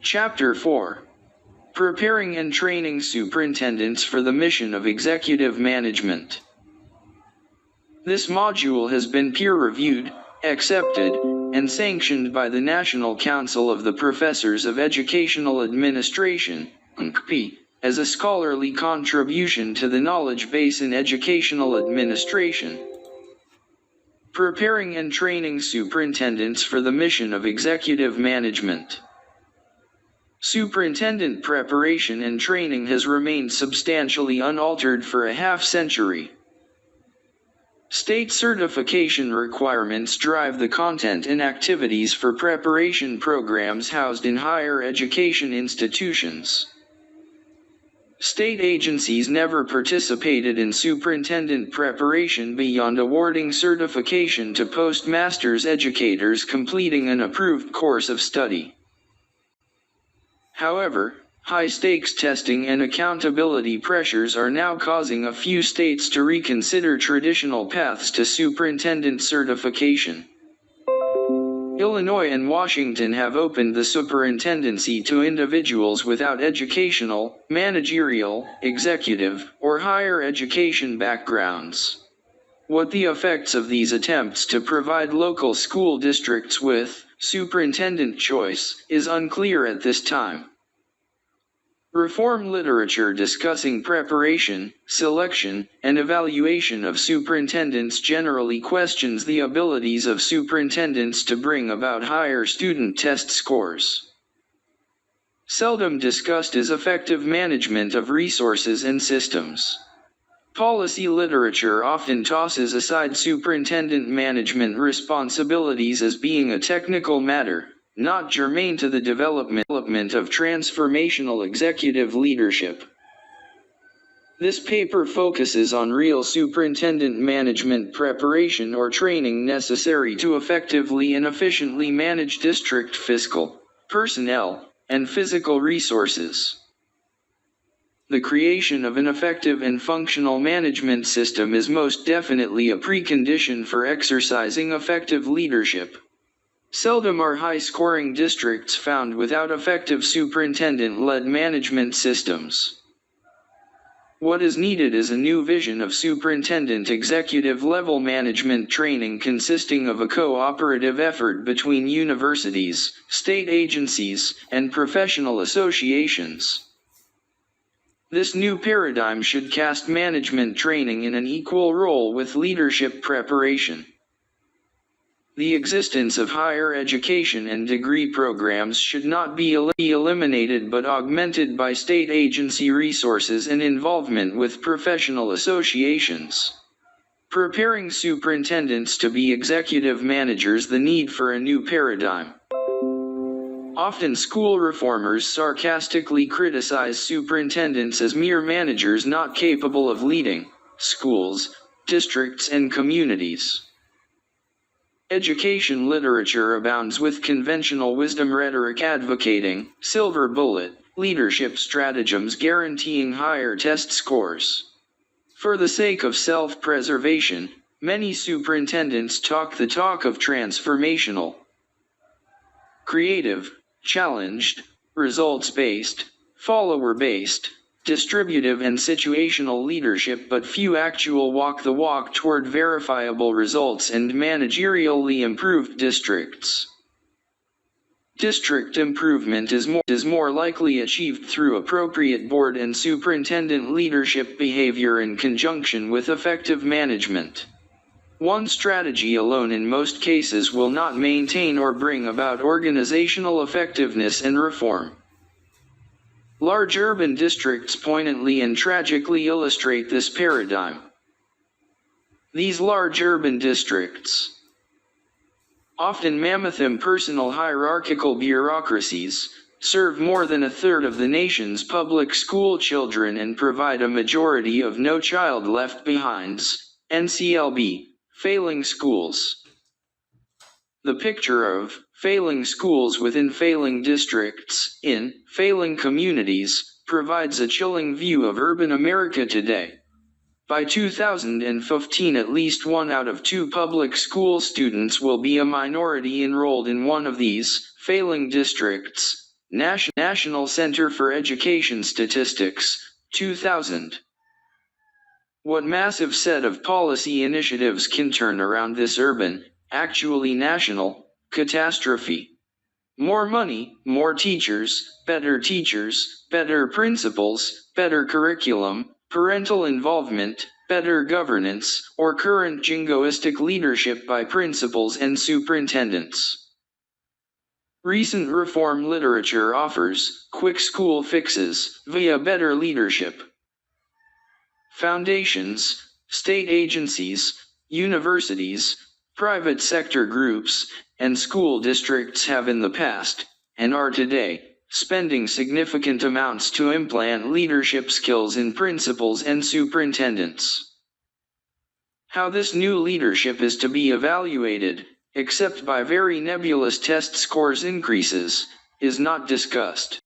Chapter 4. Preparing and Training Superintendents for the Mission of Executive Management. This module has been peer-reviewed, accepted, and sanctioned by the National Council of the Professors of Educational Administration, NCP, as a scholarly contribution to the knowledge base in educational administration. Preparing and Training Superintendents for the Mission of Executive Management. Superintendent preparation and training has remained substantially unaltered for a half-century. State certification requirements drive the content and activities for preparation programs housed in higher education institutions. State agencies never participated in superintendent preparation beyond awarding certification to postmaster's educators completing an approved course of study. However, high-stakes testing and accountability pressures are now causing a few states to reconsider traditional paths to superintendent certification. Illinois and Washington have opened the superintendency to individuals without educational, managerial, executive, or higher education backgrounds. What the effects of these attempts to provide local school districts with superintendent choice is unclear at this time. Reform literature discussing preparation, selection, and evaluation of superintendents generally questions the abilities of superintendents to bring about higher student test scores. Seldom discussed is effective management of resources and systems. Policy literature often tosses aside superintendent management responsibilities as being a technical matter, not germane to the development of transformational executive leadership. This paper focuses on real superintendent management preparation or training necessary to effectively and efficiently manage district fiscal, personnel, and physical resources. The creation of an effective and functional management system is most definitely a precondition for exercising effective leadership. Seldom are high-scoring districts found without effective superintendent-led management systems. What is needed is a new vision of superintendent executive-level management training consisting of a cooperative effort between universities, state agencies, and professional associations. This new paradigm should cast management training in an equal role with leadership preparation. The existence of higher education and degree programs should not be eliminated but augmented by state agency resources and involvement with professional associations. Preparing superintendents to be executive managers, the need for a new paradigm. Often school reformers sarcastically criticize superintendents as mere managers not capable of leading schools, districts, and communities. Education literature abounds with conventional wisdom rhetoric advocating silver bullet leadership stratagems guaranteeing higher test scores. For the sake of self-preservation, many superintendents talk the talk of transformational, creative, challenged, results-based, follower-based, distributive and situational leadership, but few actual walk the walk toward verifiable results and managerially improved districts. District improvement is more likely achieved through appropriate board and superintendent leadership behavior in conjunction with effective management. One strategy alone in most cases will not maintain or bring about organizational effectiveness and reform. Large urban districts poignantly and tragically illustrate this paradigm. These large urban districts, often mammoth impersonal hierarchical bureaucracies, serve more than a third of the nation's public school children and provide a majority of No Child Left Behind's, NCLB, failing schools. The picture of failing schools within failing districts, in failing communities, provides a chilling view of urban America today. By 2015, at least 1 out of 2 public school students will be a minority enrolled in one of these failing districts, National Center for Education Statistics, 2000. What massive set of policy initiatives can turn around this urban, actually national, catastrophe? More money, more teachers, better principals, better curriculum, parental involvement, better governance, or current jingoistic leadership by principals and superintendents. Recent reform literature offers quick school fixes via better leadership. Foundations, state agencies, universities, private sector groups, and school districts have in the past, and are today, spending significant amounts to implant leadership skills in principals and superintendents. How this new leadership is to be evaluated, except by very nebulous test scores increases, is not discussed.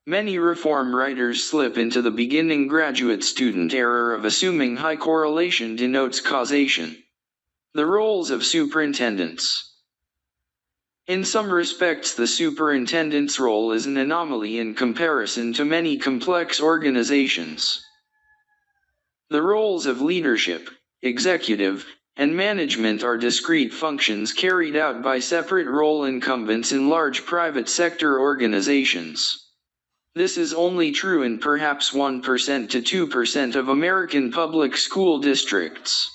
Many reform writers slip into the beginning graduate student error of assuming high correlation denotes causation. The roles of superintendents. In some respects, the superintendent's role is an anomaly in comparison to many complex organizations. The roles of leadership, executive, and management are discrete functions carried out by separate role incumbents in large private sector organizations. This is only true in perhaps 1% to 2% of American public school districts.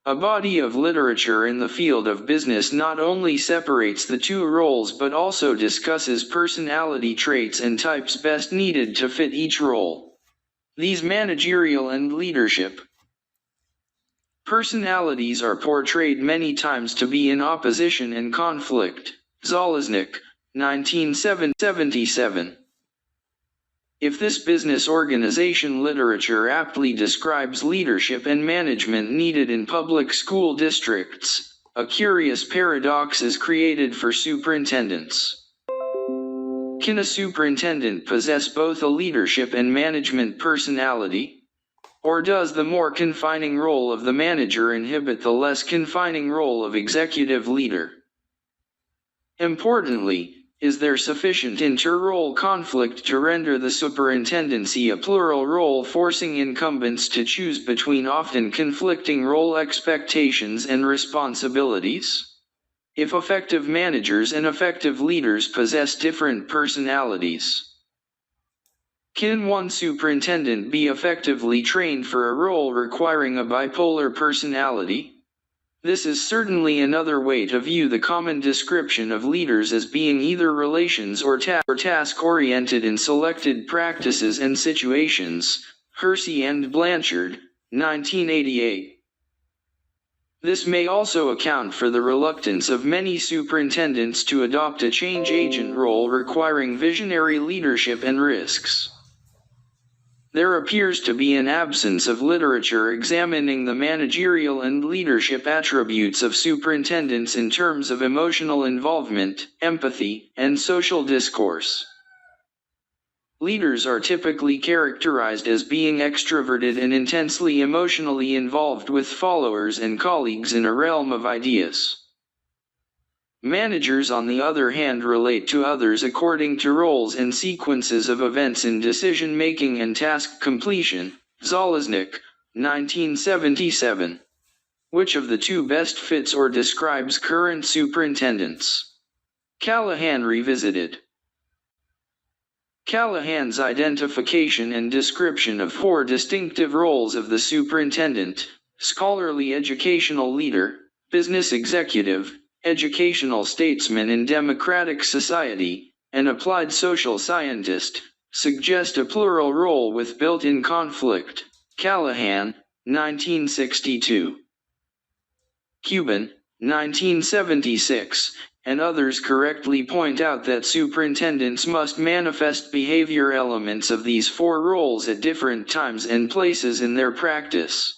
A body of literature in the field of business not only separates the two roles but also discusses personality traits and types best needed to fit each role. These managerial and leadership personalities are portrayed many times to be in opposition and conflict. Zalesnik, 1977. If this business organization literature aptly describes leadership and management needed in public school districts, a curious paradox is created for superintendents. Can a superintendent possess both a leadership and management personality? Or does the more confining role of the manager inhibit the less confining role of executive leader? Importantly, is there sufficient inter-role conflict to render the superintendency a plural role, forcing incumbents to choose between often conflicting role expectations and responsibilities? If effective managers and effective leaders possess different personalities, can one superintendent be effectively trained for a role requiring a bipolar personality? This is certainly another way to view the common description of leaders as being either relations or task-oriented in selected practices and situations. Hersey and Blanchard, 1988. This may also account for the reluctance of many superintendents to adopt a change agent role requiring visionary leadership and risks. There appears to be an absence of literature examining the managerial and leadership attributes of superintendents in terms of emotional involvement, empathy, and social discourse. Leaders are typically characterized as being extroverted and intensely emotionally involved with followers and colleagues in a realm of ideas. Managers, on the other hand, relate to others according to roles and sequences of events in decision-making and task completion. Zalesnik, 1977. Which of the two best fits or describes current superintendents? Callahan Revisited. Callahan's identification and description of 4 distinctive roles of the superintendent: scholarly educational leader, business executive, educational statesman in democratic society, and applied social scientist, suggest a plural role with built-in conflict. Callahan, 1962. Cuban, 1976, and others correctly point out that superintendents must manifest behavior elements of these 4 roles at different times and places in their practice.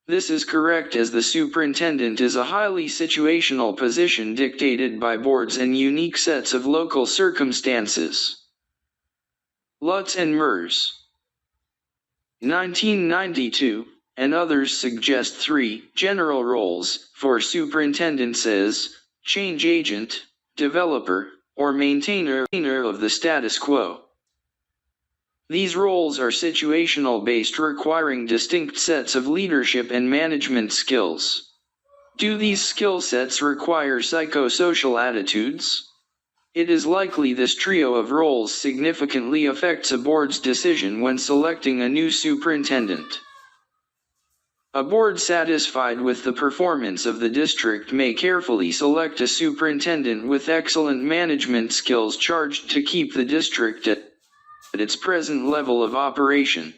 This is correct, as the superintendent is a highly situational position dictated by boards and unique sets of local circumstances. Lutz and Mers, 1992, and others suggest 3 general roles for superintendents as change agent, developer, or maintainer of the status quo. These roles are situational based, requiring distinct sets of leadership and management skills. Do these skill sets require psychosocial attitudes? It is likely this trio of roles significantly affects a board's decision when selecting a new superintendent. A board satisfied with the performance of the district may carefully select a superintendent with excellent management skills charged to keep the district at its present level of operation.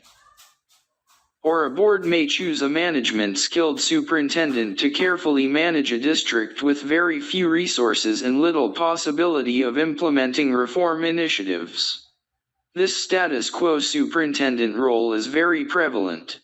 Or a board may choose a management-skilled superintendent to carefully manage a district with very few resources and little possibility of implementing reform initiatives. This status quo superintendent role is very prevalent.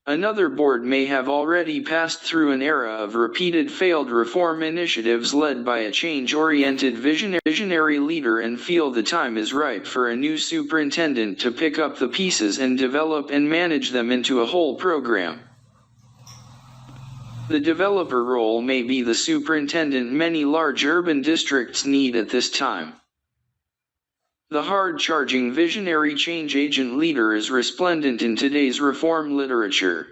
Another board may have already passed through an era of repeated failed reform initiatives led by a change-oriented visionary leader and feel the time is right for a new superintendent to pick up the pieces and develop and manage them into a whole program. The developer role may be the superintendent many large urban districts need at this time. The hard-charging visionary change agent leader is resplendent in today's reform literature.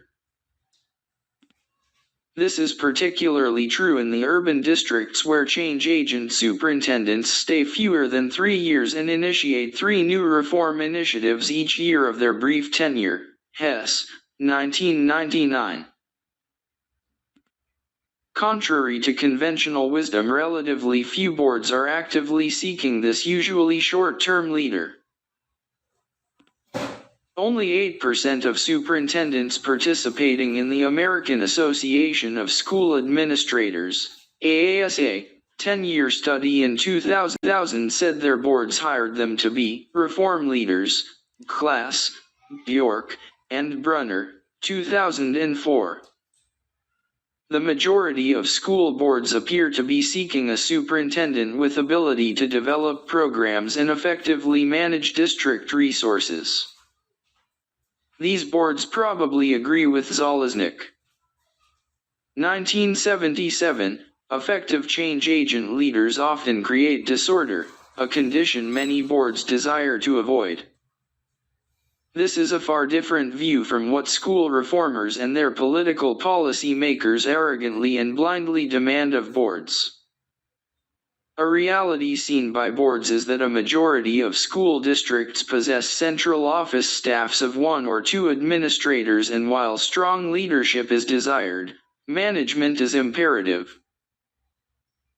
This is particularly true in the urban districts where change agent superintendents stay fewer than 3 years and initiate 3 new reform initiatives each year of their brief tenure. Hess, 1999. Contrary to conventional wisdom, relatively few boards are actively seeking this usually short-term leader. Only 8% of superintendents participating in the American Association of School Administrators, AASA, 10-year study in 2000 said their boards hired them to be reform leaders. Class, Bjork, and Brunner, 2004. The majority of school boards appear to be seeking a superintendent with ability to develop programs and effectively manage district resources. These boards probably agree with Zalesnik. 1977, effective change agent leaders often create disorder, a condition many boards desire to avoid. This is a far different view from what school reformers and their political policy makers arrogantly and blindly demand of boards. A reality seen by boards is that a majority of school districts possess central office staffs of 1 or 2 administrators, and while strong leadership is desired, management is imperative.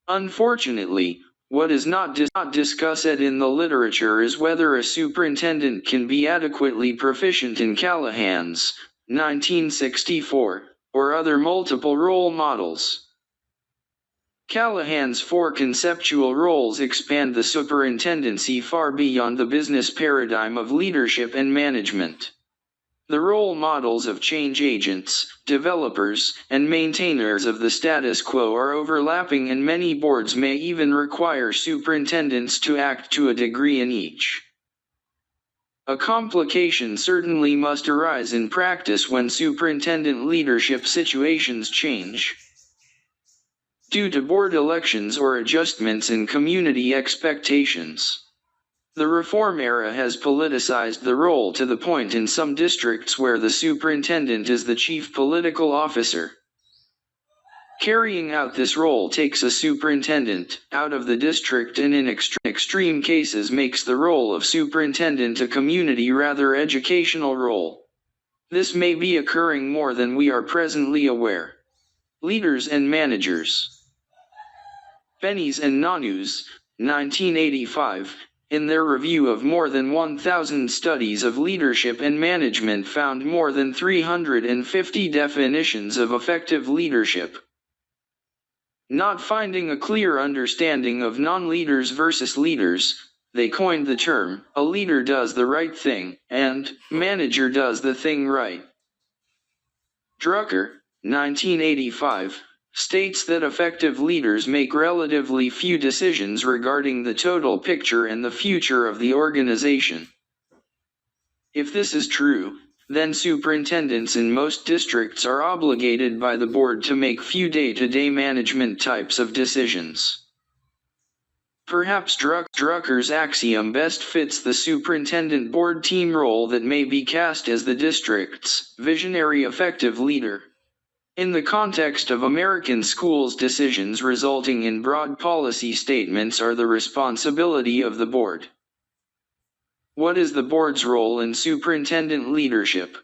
Unfortunately, what is not discussed in the literature is whether a superintendent can be adequately proficient in Callahan's 1964 or other multiple role models. Callahan's 4 conceptual roles expand the superintendency far beyond the business paradigm of leadership and management. The role models of change agents, developers, and maintainers of the status quo are overlapping, and many boards may even require superintendents to act to a degree in each. A complication certainly must arise in practice when superintendent leadership situations change. Due to board elections or adjustments in community expectations. The reform era has politicized the role to the point in some districts where the superintendent is the chief political officer. Carrying out this role takes a superintendent out of the district, and in extreme cases makes the role of superintendent a community rather educational role. This may be occurring more than we are presently aware. Leaders and managers. Bennies and Nanus, 1985, in their review of more than 1,000 studies of leadership and management, found more than 350 definitions of effective leadership. Not finding a clear understanding of non-leaders versus leaders, they coined the term, "a leader does the right thing," and "manager does the thing right." Drucker, 1985, states that effective leaders make relatively few decisions regarding the total picture and the future of the organization. If this is true, then superintendents in most districts are obligated by the board to make few day-to-day management types of decisions. Perhaps Drucker's axiom best fits the superintendent board team role that may be cast as the district's visionary effective leader. In the context of American schools, decisions resulting in broad policy statements are the responsibility of the board. What is the board's role in superintendent leadership?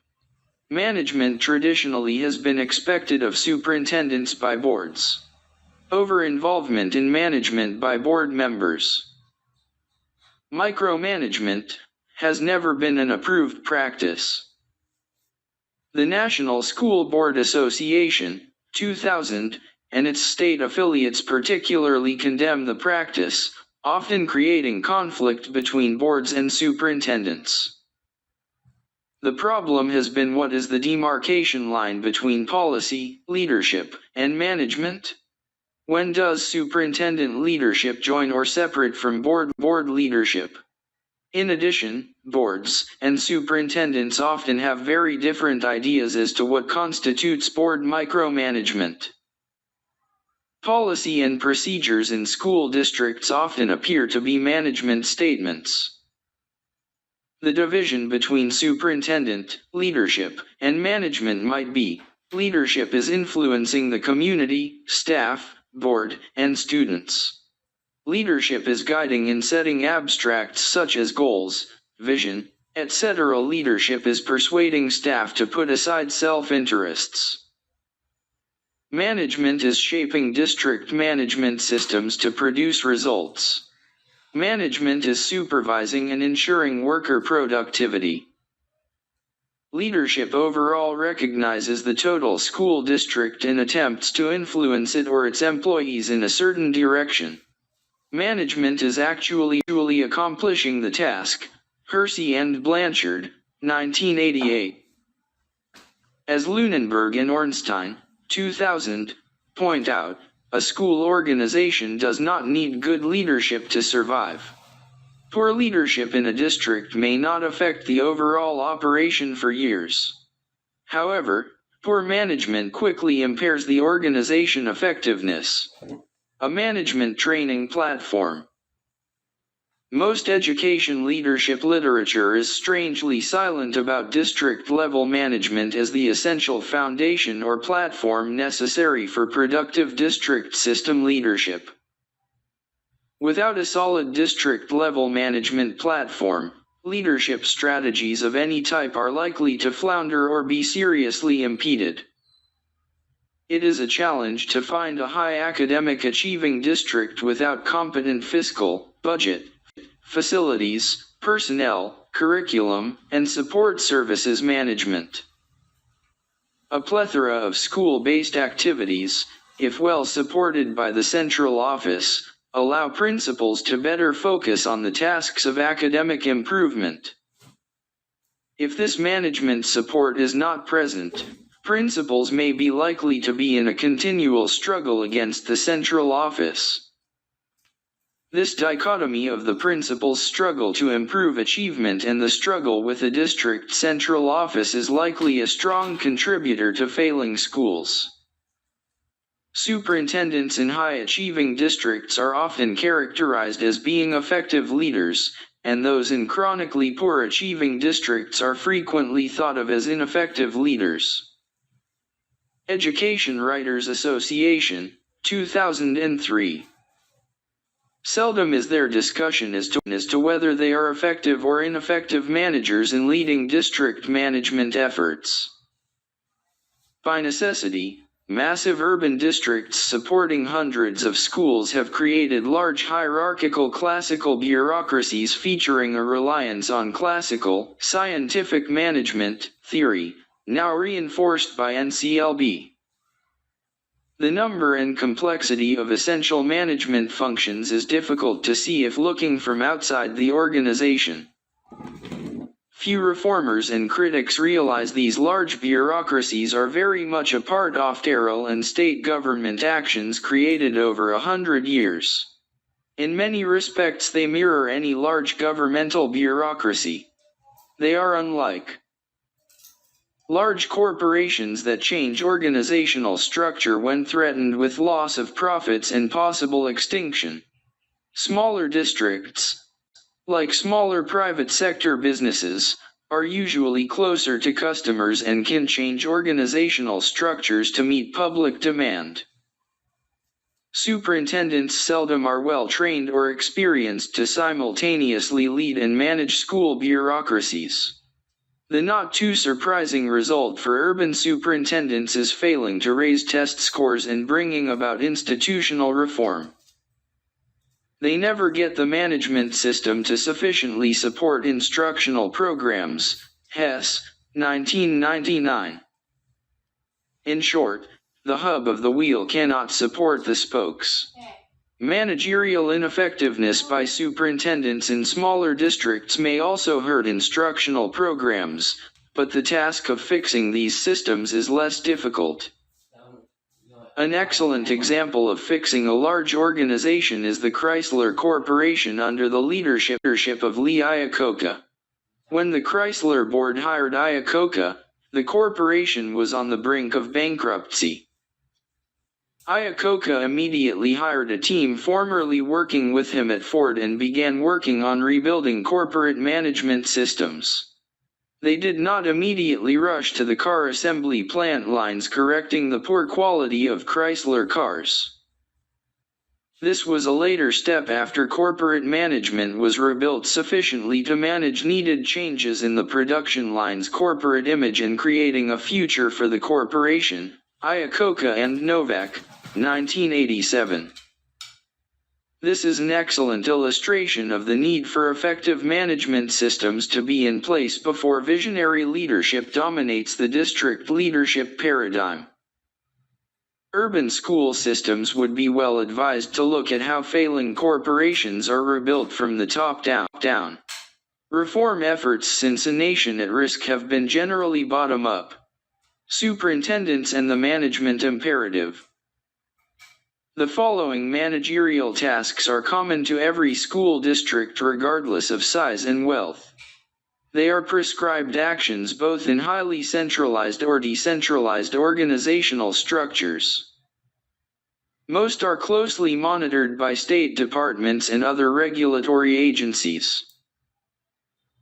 Management traditionally has been expected of superintendents by boards. Over-involvement in management by board members. Micromanagement has never been an approved practice. The National School Board Association, 2000, and its state affiliates particularly condemn the practice, often creating conflict between boards and superintendents. The problem has been, what is the demarcation line between policy, leadership, and management? When does superintendent leadership join or separate from board leadership? In addition, boards and superintendents often have very different ideas as to what constitutes board micromanagement. Policy and procedures in school districts often appear to be management statements. The division between superintendent, leadership, and management might be: leadership is influencing the community, staff, board, and students. Leadership is guiding and setting abstracts such as goals, vision, etc. Leadership is persuading staff to put aside self-interests. Management is shaping district management systems to produce results. Management is supervising and ensuring worker productivity. Leadership overall recognizes the total school district and attempts to influence it or its employees in a certain direction. Management is actually accomplishing the task. Hersey and Blanchard, 1988. As Lunenburg and Ornstein, 2000, point out, a school organization does not need good leadership to survive. Poor leadership in a district may not affect the overall operation for years. However, poor management quickly impairs the organization effectiveness. A management training platform. Most education leadership literature is strangely silent about district-level management as the essential foundation or platform necessary for productive district system leadership. Without a solid district-level management platform, leadership strategies of any type are likely to flounder or be seriously impeded. It is a challenge to find a high academic achieving district without competent fiscal, budget, facilities, personnel, curriculum, and support services management. A plethora of school-based activities, if well supported by the central office, allow principals to better focus on the tasks of academic improvement. If this management support is not present, principals may be likely to be in a continual struggle against the central office. This dichotomy of the principal's struggle to improve achievement and the struggle with the district central office is likely a strong contributor to failing schools. Superintendents in high-achieving districts are often characterized as being effective leaders, and those in chronically poor-achieving districts are frequently thought of as ineffective leaders. Education Writers Association, 2003. Seldom is there discussion as to whether they are effective or ineffective managers in leading district management efforts. By necessity, massive urban districts supporting hundreds of schools have created large hierarchical classical bureaucracies featuring a reliance on classical, scientific management theory, now reinforced by NCLB. The number and complexity of essential management functions is difficult to see if looking from outside the organization. Few reformers and critics realize these large bureaucracies are very much a part of federal and state government actions created over 100 years. In many respects they mirror any large governmental bureaucracy. They are unlike large corporations that change organizational structure when threatened with loss of profits and possible extinction. Smaller districts, like smaller private sector businesses, are usually closer to customers and can change organizational structures to meet public demand. Superintendents seldom are well trained or experienced to simultaneously lead and manage school bureaucracies. The not too surprising result for urban superintendents is failing to raise test scores and bringing about institutional reform. They never get the management system to sufficiently support instructional programs. Hess, 1999. In short, the hub of the wheel cannot support the spokes. Managerial ineffectiveness by superintendents in smaller districts may also hurt instructional programs, but the task of fixing these systems is less difficult. An excellent example of fixing a large organization is the Chrysler Corporation under the leadership of Lee Iacocca. When the Chrysler board hired Iacocca, the corporation was on the brink of bankruptcy. Iacocca immediately hired a team formerly working with him at Ford and began working on rebuilding corporate management systems. They did not immediately rush to the car assembly plant lines correcting the poor quality of Chrysler cars. This was a later step after corporate management was rebuilt sufficiently to manage needed changes in the production line's corporate image and creating a future for the corporation. Iacocca and Novak, 1987. This is an excellent illustration of the need for effective management systems to be in place before visionary leadership dominates the district leadership paradigm. Urban school systems would be well advised to look at how failing corporations are rebuilt from the top down. Reform efforts since a nation at risk have been generally bottom-up. Superintendents and the management imperative. The following managerial tasks are common to every school district regardless of size and wealth. They are prescribed actions both in highly centralized or decentralized organizational structures. Most are closely monitored by state departments and other regulatory agencies.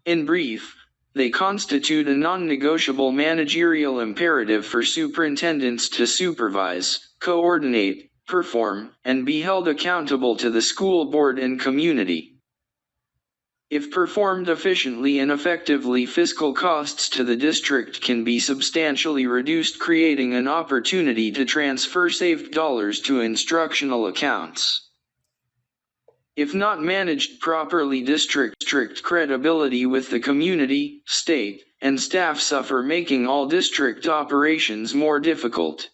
In brief, they constitute a non-negotiable managerial imperative for superintendents to supervise, coordinate, perform, and be held accountable to the school board and community. If performed efficiently and effectively, fiscal costs to the district can be substantially reduced, creating an opportunity to transfer saved dollars to instructional accounts. If not managed properly, district credibility with the community, state, and staff suffer, making all district operations more difficult.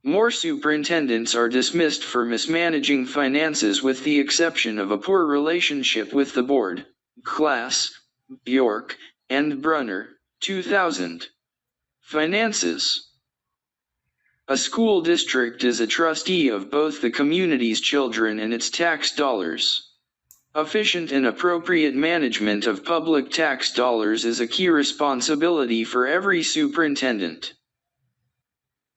More superintendents are dismissed for mismanaging finances with the exception of a poor relationship with the board. Class, Bjork, and Brunner, 2000. Finances. A school district is a trustee of both the community's children and its tax dollars. Efficient and appropriate management of public tax dollars is a key responsibility for every superintendent.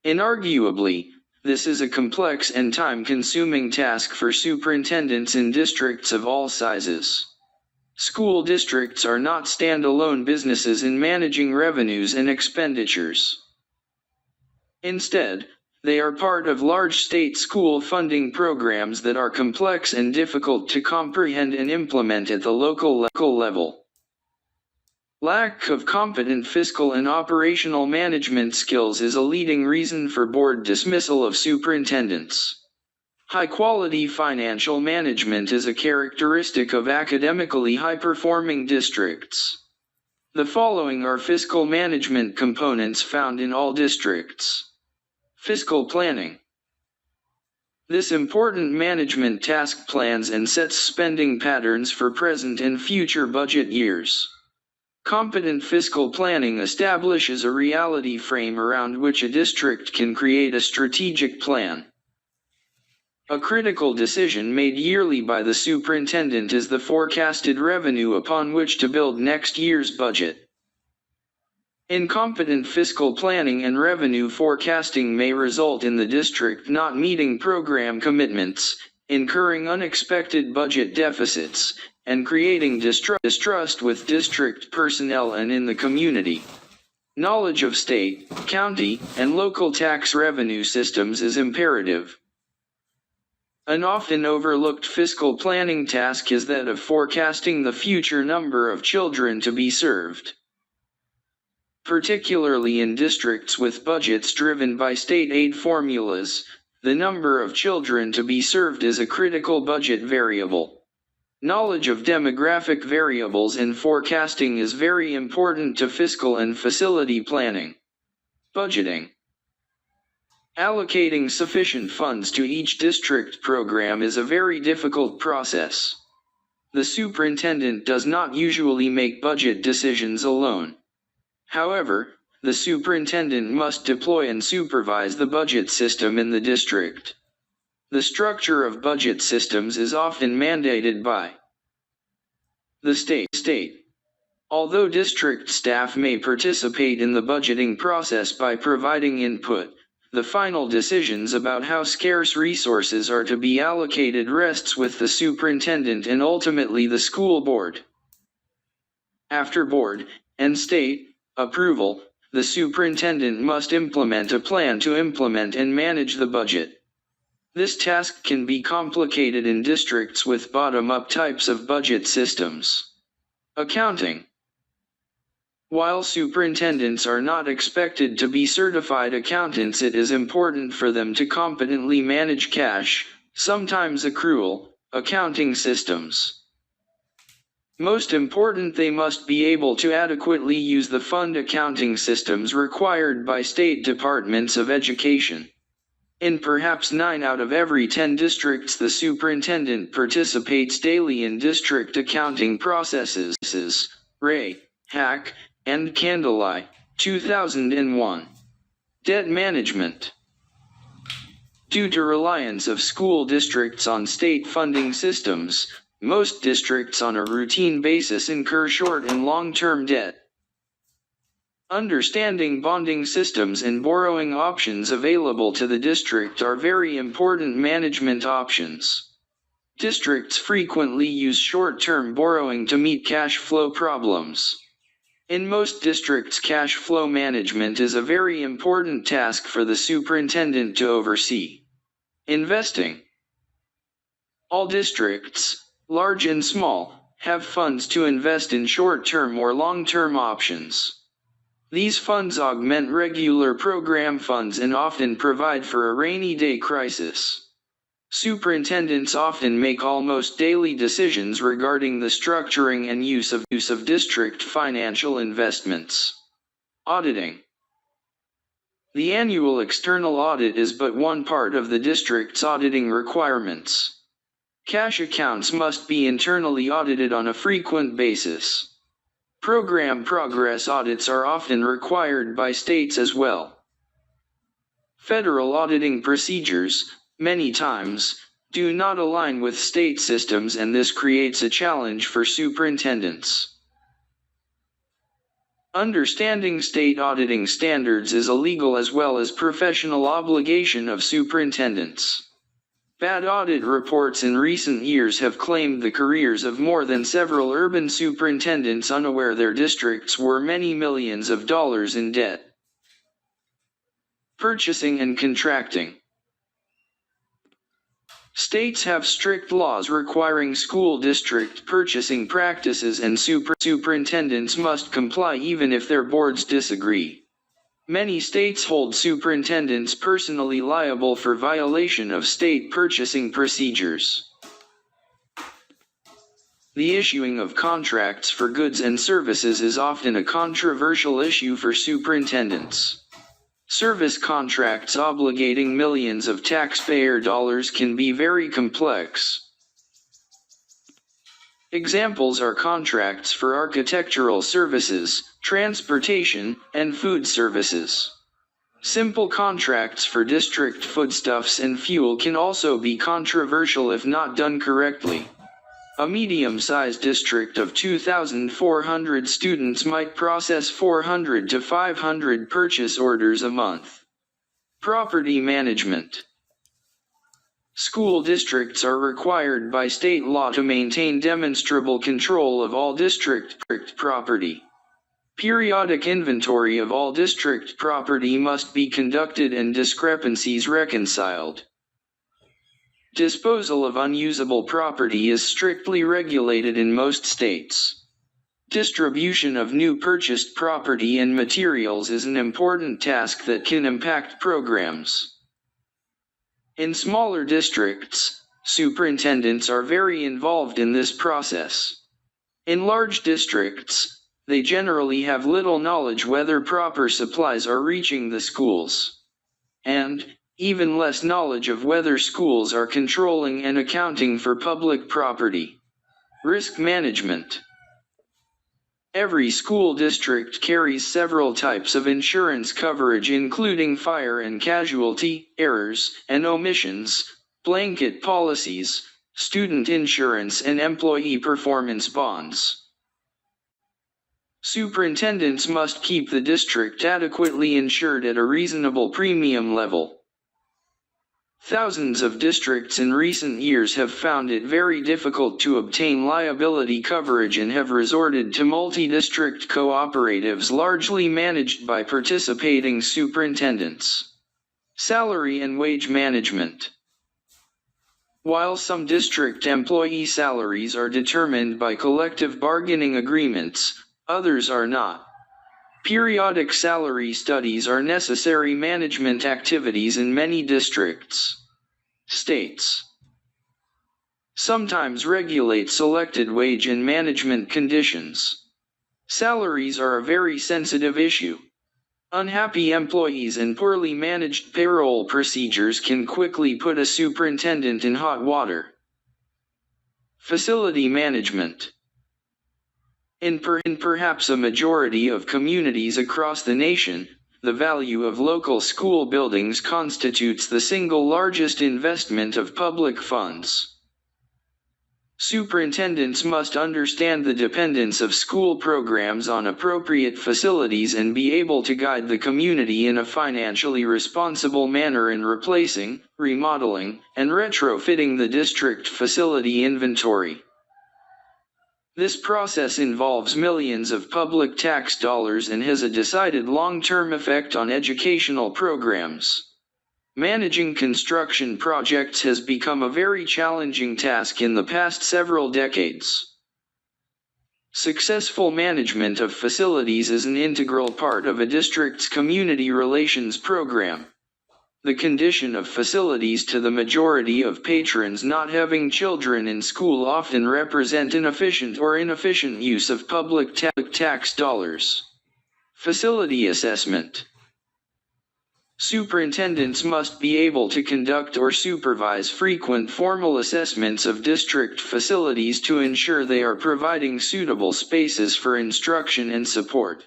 Inarguably, this is a complex and time-consuming task for superintendents in districts of all sizes. School districts are not standalone businesses in managing revenues and expenditures. Instead, they are part of large state school funding programs that are complex and difficult to comprehend and implement at the local level. Lack of competent fiscal and operational management skills is a leading reason for board dismissal of superintendents. High-quality financial management is a characteristic of academically high-performing districts. The following are fiscal management components found in all districts. Fiscal planning. This important management task plans and sets spending patterns for present and future budget years. Competent fiscal planning establishes a reality frame around which a district can create a strategic plan. A critical decision made yearly by the superintendent is the forecasted revenue upon which to build next year's budget. Incompetent fiscal planning and revenue forecasting may result in the district not meeting program commitments, incurring unexpected budget deficits, and creating distrust with district personnel and in the community. Knowledge of state, county, and local tax revenue systems is imperative. An often overlooked fiscal planning task is that of forecasting the future number of children to be served. Particularly in districts with budgets driven by state aid formulas, the number of children to be served is a critical budget variable. Knowledge of demographic variables in forecasting is very important to fiscal and facility planning. Budgeting. Allocating sufficient funds to each district program is a very difficult process. The superintendent does not usually make budget decisions alone. However, the superintendent must deploy and supervise the budget system in the district. The structure of budget systems is often mandated by the state. Although district staff may participate in the budgeting process by providing input, the final decisions about how scarce resources are to be allocated rests with the superintendent and ultimately the school board. After board and state approval, the superintendent must implement a plan to implement and manage the budget. This task can be complicated in districts with bottom-up types of budget systems. Accounting. While superintendents are not expected to be certified accountants, it is important for them to competently manage cash, sometimes accrual, accounting systems. Most important, they must be able to adequately use the fund accounting systems required by state departments of education. In perhaps 9 out of every 10 districts, the superintendent participates daily in district accounting processes. Ray, Hack, and Candleye, 2001. Debt management. Due to reliance of school districts on state funding systems, most districts on a routine basis incur short and long-term debt. Understanding bonding systems and borrowing options available to the district are very important management options. Districts frequently use short-term borrowing to meet cash flow problems. In most districts, cash flow management is a very important task for the superintendent to oversee. Investing. All districts, large and small, have funds to invest in short-term or long-term options. These funds augment regular program funds and often provide for a rainy day crisis. Superintendents often make almost daily decisions regarding the structuring and use of district financial investments. Auditing. The annual external audit is but one part of the district's auditing requirements. Cash accounts must be internally audited on a frequent basis. Program progress audits are often required by states as well. Federal auditing procedures, many times, do not align with state systems, and this creates a challenge for superintendents. Understanding state auditing standards is a legal as well as professional obligation of superintendents. Bad audit reports in recent years have claimed the careers of more than several urban superintendents unaware their districts were many millions of dollars in debt. Purchasing and contracting. States have strict laws requiring school district purchasing practices, and superintendents must comply even if their boards disagree. Many states hold superintendents personally liable for violation of state purchasing procedures. The issuing of contracts for goods and services is often a controversial issue for superintendents. Service contracts obligating millions of taxpayer dollars can be very complex. Examples are contracts for architectural services, transportation, and food services. Simple contracts for district foodstuffs and fuel can also be controversial if not done correctly. A medium-sized district of 2,400 students might process 400 to 500 purchase orders a month. Property management. School districts are required by state law to maintain demonstrable control of all district property. Periodic inventory of all district property must be conducted and discrepancies reconciled. Disposal of unusable property is strictly regulated in most states. Distribution of new purchased property and materials is an important task that can impact programs. In smaller districts, superintendents are very involved in this process. In large districts, they generally have little knowledge whether proper supplies are reaching the schools, and even less knowledge of whether schools are controlling and accounting for public property. Risk management. Every school district carries several types of insurance coverage including fire and casualty, errors and omissions, blanket policies, student insurance and employee performance bonds. Superintendents must keep the district adequately insured at a reasonable premium level. Thousands of districts in recent years have found it very difficult to obtain liability coverage and have resorted to multi-district cooperatives largely managed by participating superintendents. Salary and wage management. While some district employee salaries are determined by collective bargaining agreements, others are not. Periodic salary studies are necessary management activities in many districts. States sometimes regulate selected wage and management conditions. Salaries are a very sensitive issue. Unhappy employees and poorly managed payroll procedures can quickly put a superintendent in hot water. Facility management. In perhaps a majority of communities across the nation, the value of local school buildings constitutes the single largest investment of public funds. Superintendents must understand the dependence of school programs on appropriate facilities and be able to guide the community in a financially responsible manner in replacing, remodeling, and retrofitting the district facility inventory. This process involves millions of public tax dollars and has a decided long-term effect on educational programs. Managing construction projects has become a very challenging task in the past several decades. Successful management of facilities is an integral part of a district's community relations program. The condition of facilities to the majority of patrons not having children in school often represent inefficient use of public tax dollars. Facility assessment. Superintendents must be able to conduct or supervise frequent formal assessments of district facilities to ensure they are providing suitable spaces for instruction and support.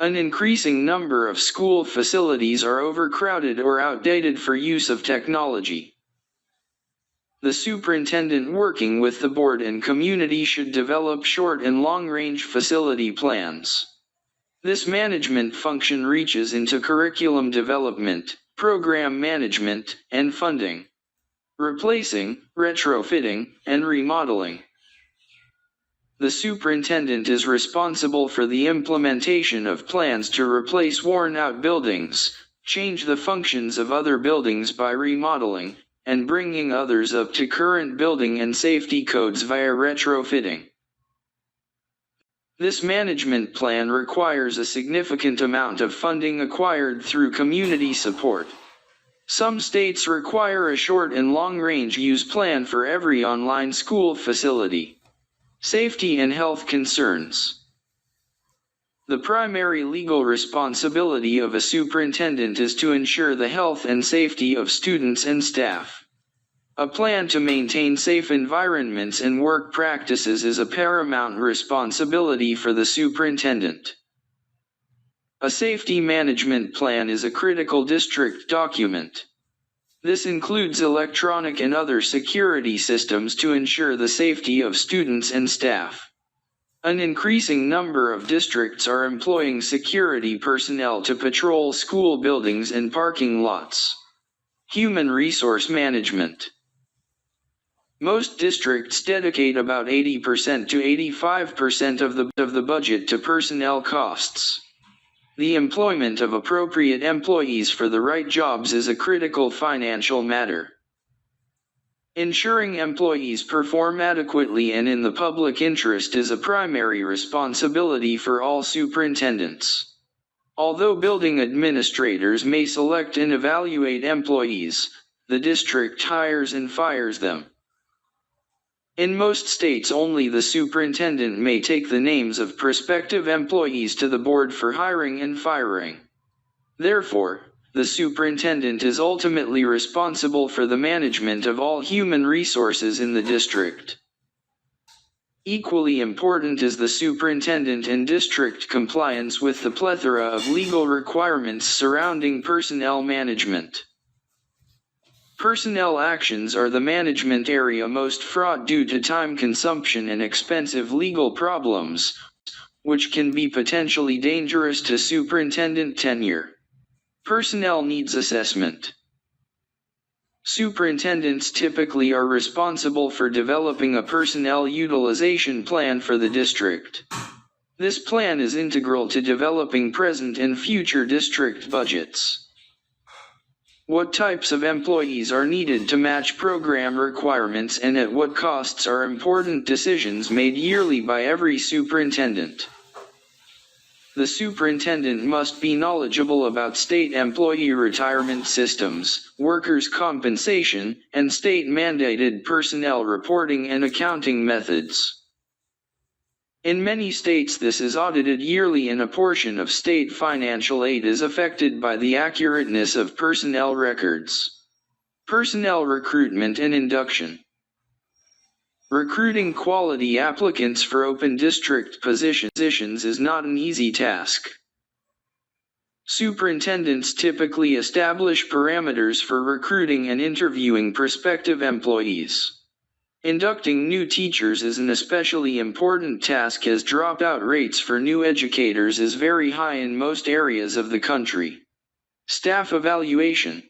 An increasing number of school facilities are overcrowded or outdated for use of technology. The superintendent working with the board and community should develop short and long-range facility plans. This management function reaches into curriculum development, program management, and funding. Replacing, retrofitting, and remodeling. The superintendent is responsible for the implementation of plans to replace worn-out buildings, change the functions of other buildings by remodeling, and bringing others up to current building and safety codes via retrofitting. This management plan requires a significant amount of funding acquired through community support. Some states require a short and long-range use plan for every online school facility. Safety and health concerns. The primary legal responsibility of a superintendent is to ensure the health and safety of students and staff. A plan to maintain safe environments and work practices is a paramount responsibility for the superintendent. A safety management plan is a critical district document. This includes electronic and other security systems to ensure the safety of students and staff. An increasing number of districts are employing security personnel to patrol school buildings and parking lots. Human resource management. Most districts dedicate about 80% to 85% of the budget to personnel costs. The employment of appropriate employees for the right jobs is a critical financial matter. Ensuring employees perform adequately and in the public interest is a primary responsibility for all superintendents. Although building administrators may select and evaluate employees, the district hires and fires them. In most states, only the superintendent may take the names of prospective employees to the board for hiring and firing. Therefore, the superintendent is ultimately responsible for the management of all human resources in the district. Equally important is the superintendent and district compliance with the plethora of legal requirements surrounding personnel management. Personnel actions are the management area most fraught due to time consumption and expensive legal problems, which can be potentially dangerous to superintendent tenure. Personnel needs assessment. Superintendents typically are responsible for developing a personnel utilization plan for the district. This plan is integral to developing present and future district budgets. What types of employees are needed to match program requirements and at what costs are important decisions made yearly by every superintendent. The superintendent must be knowledgeable about state employee retirement systems, workers' compensation, and state-mandated personnel reporting and accounting methods. In many states, this is audited yearly, and a portion of state financial aid is affected by the accurateness of personnel records. Personnel recruitment and induction. Recruiting quality applicants for open district positions is not an easy task. Superintendents typically establish parameters for recruiting and interviewing prospective employees. Inducting new teachers is an especially important task, as dropout rates for new educators is very high in most areas of the country. Staff evaluation.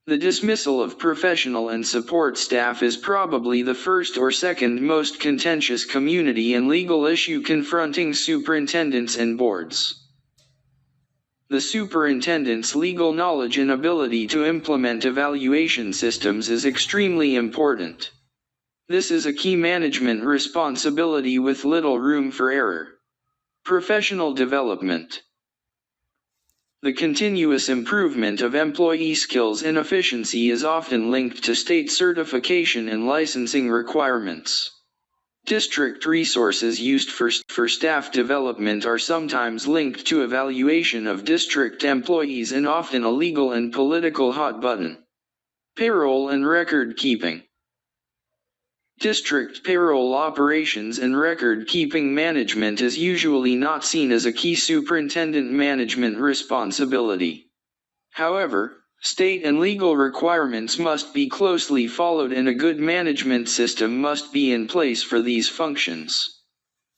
The dismissal of professional and support staff is probably the first or second most contentious community and legal issue confronting superintendents and boards. The superintendent's legal knowledge and ability to implement evaluation systems is extremely important. This is a key management responsibility with little room for error. Professional development. The continuous improvement of employee skills and efficiency is often linked to state certification and licensing requirements. District resources used for staff development are sometimes linked to evaluation of district employees, and often a legal and political hot button. Payroll and record keeping. District payroll operations and record-keeping management is usually not seen as a key superintendent management responsibility. However, state and legal requirements must be closely followed, and a good management system must be in place for these functions.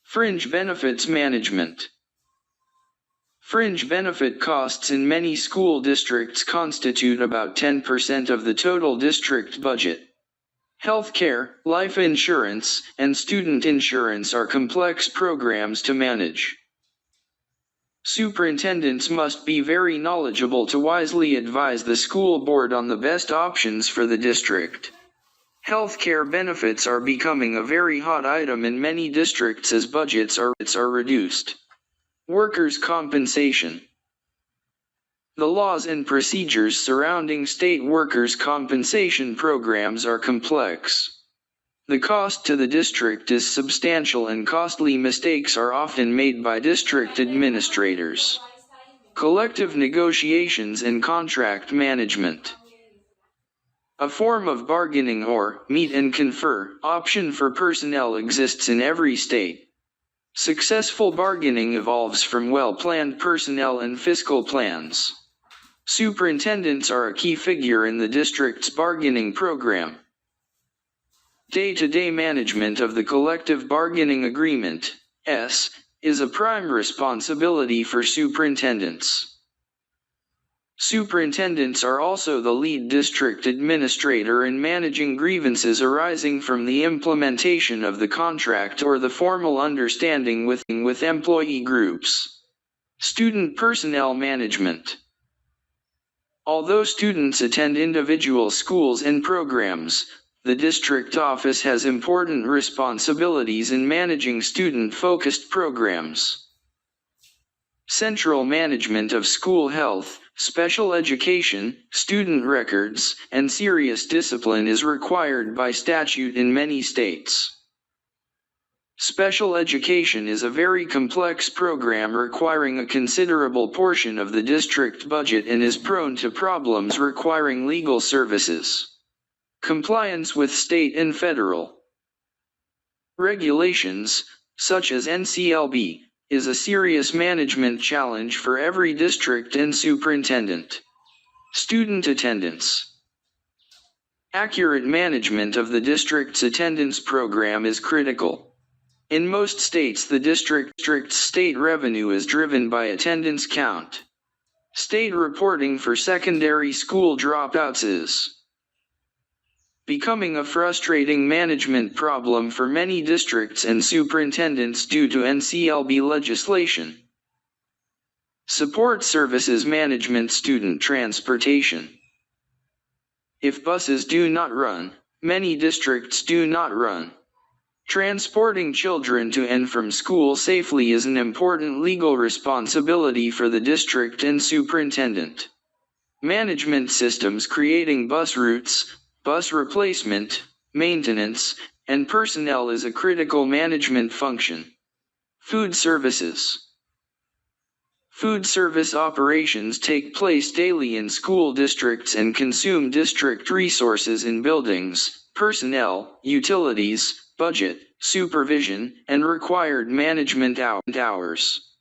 Fringe benefits management. Fringe benefit costs in many school districts constitute about 10% of the total district budget. Healthcare, life insurance, and student insurance are complex programs to manage. Superintendents must be very knowledgeable to wisely advise the school board on the best options for the district. Healthcare benefits are becoming a very hot item in many districts as budgets are reduced. Workers' compensation. The laws and procedures surrounding state workers' compensation programs are complex. The cost to the district is substantial, and costly mistakes are often made by district administrators. Collective negotiations and contract management. A form of bargaining or meet and confer option for personnel exists in every state. Successful bargaining evolves from well-planned personnel and fiscal plans. Superintendents are a key figure in the district's bargaining program. Day-to-day management of the collective bargaining agreement, is a prime responsibility for superintendents. Superintendents are also the lead district administrator in managing grievances arising from the implementation of the contract or the formal understanding with employee groups. Student personnel management. Although students attend individual schools and programs, the district office has important responsibilities in managing student-focused programs. Central management of school health, special education, student records, and serious discipline is required by statute in many states. Special education is a very complex program requiring a considerable portion of the district budget and is prone to problems requiring legal services. Compliance with state and federal regulations, such as NCLB, is a serious management challenge for every district and superintendent. Student attendance. Accurate management of the district's attendance program is critical. In most states, the district's state revenue is driven by attendance count. State reporting for secondary school dropouts is becoming a frustrating management problem for many districts and superintendents due to NCLB legislation. Support services management. Student transportation. If buses do not run, many districts do not run. Transporting children to and from school safely is an important legal responsibility for the district and superintendent. Management systems creating bus routes, bus replacement, maintenance, and personnel is a critical management function. Food services. Food service operations take place daily in school districts and consume district resources in buildings, personnel, utilities, budget, supervision, and required management hours.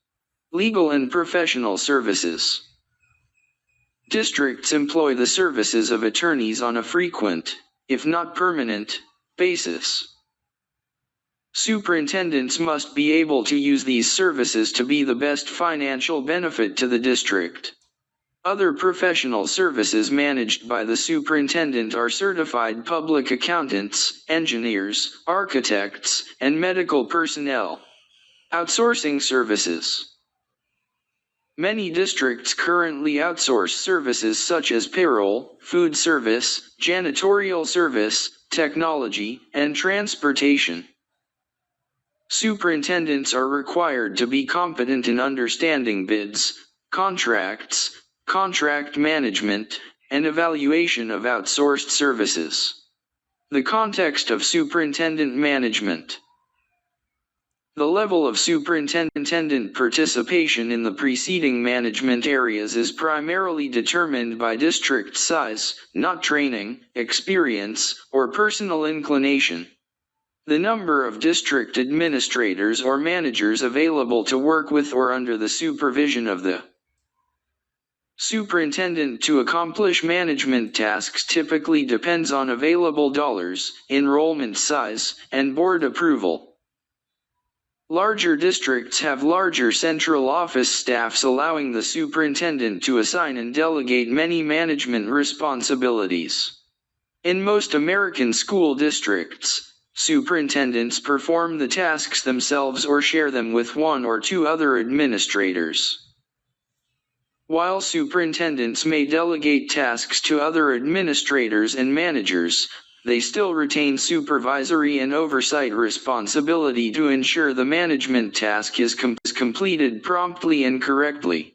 Legal and professional services. Districts employ the services of attorneys on a frequent, if not permanent, basis. Superintendents must be able to use these services to be the best financial benefit to the district. Other professional services managed by the superintendent are certified public accountants, engineers, architects, and medical personnel. Outsourcing services. Many districts currently outsource services such as payroll, food service, janitorial service, technology, and transportation. Superintendents are required to be competent in understanding bids, contracts, contract management, and evaluation of outsourced services. The context of superintendent management. The level of superintendent participation in the preceding management areas is primarily determined by district size, not training, experience, or personal inclination. The number of district administrators or managers available to work with or under the supervision of the superintendent to accomplish management tasks typically depends on available dollars, enrollment size, and board approval. Larger districts have larger central office staffs, allowing the superintendent to assign and delegate many management responsibilities. In most American school districts, superintendents perform the tasks themselves or share them with one or two other administrators. While superintendents may delegate tasks to other administrators and managers, they still retain supervisory and oversight responsibility to ensure the management task is completed promptly and correctly.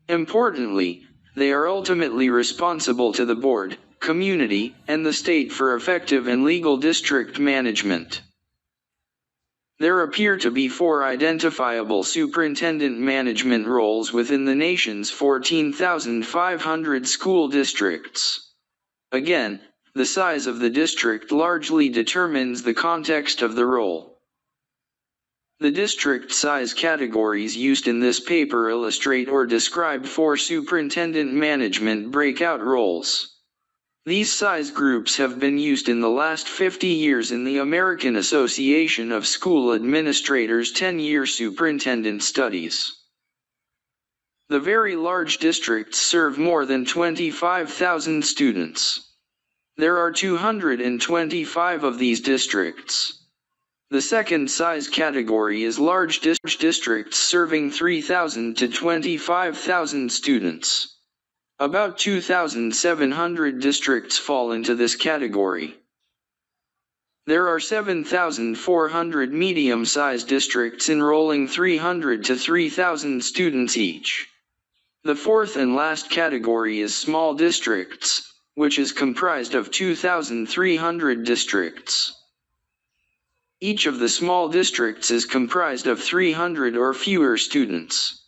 Importantly, they are ultimately responsible to the board, community, and the state for effective and legal district management. There appear to be 4 identifiable superintendent management roles within the nation's 14,500 school districts. Again, the size of the district largely determines the context of the role. The district size categories used in this paper illustrate or describe 4 superintendent management breakout roles. These size groups have been used in the last 50 years in the American Association of School Administrators' 10-year superintendent studies. The very large districts serve more than 25,000 students. There are 225 of these districts. The second size category is large districts serving 3,000 to 25,000 students. About 2,700 districts fall into this category. There are 7,400 medium-sized districts enrolling 300 to 3,000 students each. The fourth and last category is small districts, which is comprised of 2,300 districts. Each of the small districts is comprised of 300 or fewer students.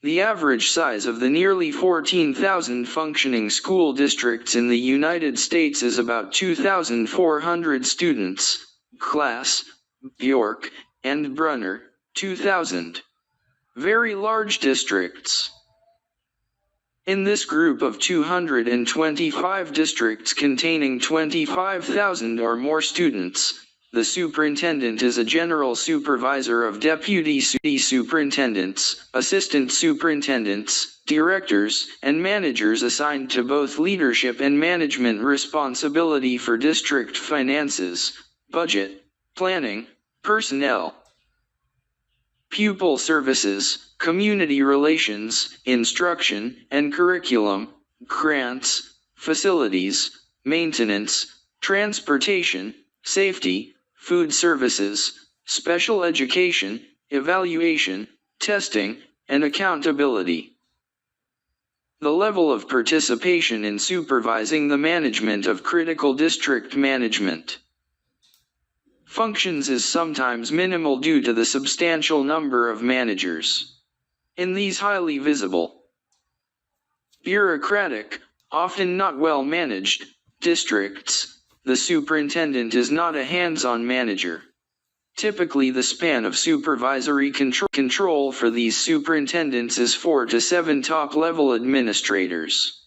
The average size of the nearly 14,000 functioning school districts in the United States is about 2,400 students. Class, Bjork, and Brunner, 2,000. Very large districts. In this group of 225 districts containing 25,000 or more students, the superintendent is a general supervisor of deputy superintendents, assistant superintendents, directors, and managers assigned to both leadership and management responsibility for district finances, budget, planning, personnel, pupil services, community relations, instruction and curriculum, grants, facilities, maintenance, transportation, safety, food services, special education, evaluation, testing, and accountability. The level of participation in supervising the management of critical district management functions is sometimes minimal due to the substantial number of managers. In these highly visible, bureaucratic, often not well managed, districts, the superintendent is not a hands-on manager. Typically, the span of supervisory control for these superintendents is 4 to 7 top-level administrators.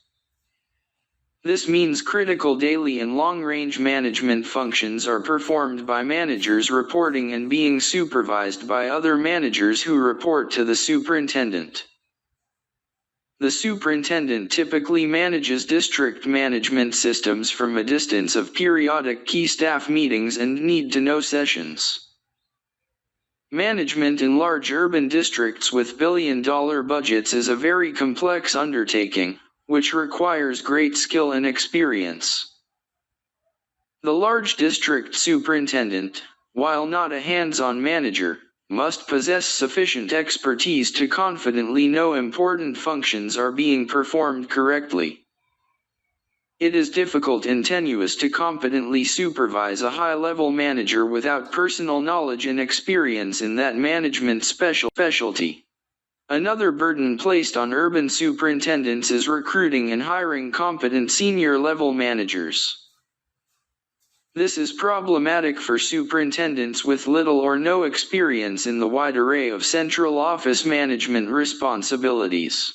This means critical daily and long-range management functions are performed by managers reporting and being supervised by other managers who report to the superintendent. The superintendent typically manages district management systems from a distance of periodic key staff meetings and need-to-know sessions. Management in large urban districts with billion-dollar budgets is a very complex undertaking, which requires great skill and experience. The large district superintendent, while not a hands-on manager, must possess sufficient expertise to confidently know important functions are being performed correctly. It is difficult and tenuous to competently supervise a high-level manager without personal knowledge and experience in that management specialty. Another burden placed on urban superintendents is recruiting and hiring competent senior-level managers. This is problematic for superintendents with little or no experience in the wide array of central office management responsibilities.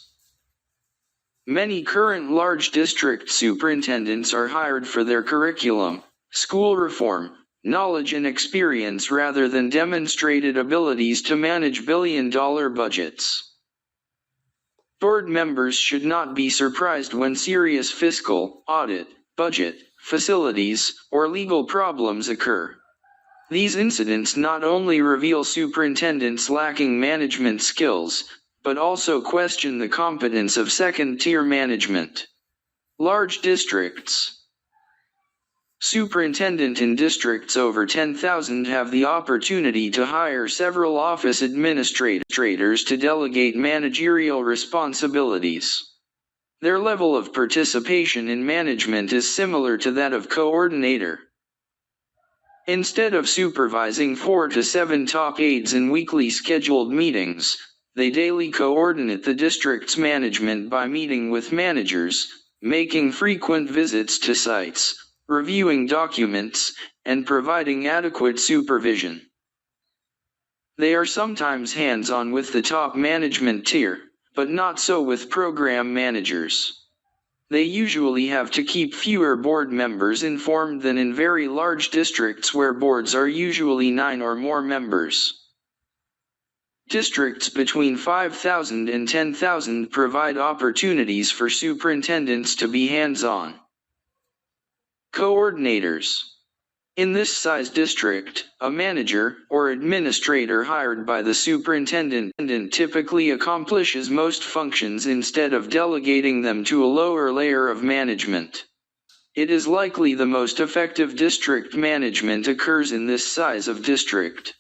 Many current large district superintendents are hired for their curriculum, school reform, knowledge and experience rather than demonstrated abilities to manage billion-dollar budgets. Board members should not be surprised when serious fiscal, audit, budget, facilities, or legal problems occur. These incidents not only reveal superintendents lacking management skills, but also question the competence of second-tier management. Large districts. Superintendent in districts over 10,000 have the opportunity to hire several office administrators to delegate managerial responsibilities. Their level of participation in management is similar to that of coordinator. Instead of supervising 4 to 7 top aides in weekly scheduled meetings, they daily coordinate the district's management by meeting with managers, making frequent visits to sites, reviewing documents, and providing adequate supervision. They are sometimes hands-on with the top management tier, but not so with program managers. They usually have to keep fewer board members informed than in very large districts where boards are usually 9 or more members. Districts between 5,000 and 10,000 provide opportunities for superintendents to be hands-on. Coordinators. In this size district, a manager or administrator hired by the superintendent typically accomplishes most functions instead of delegating them to a lower layer of management. It is likely the most effective district management occurs in this size of district.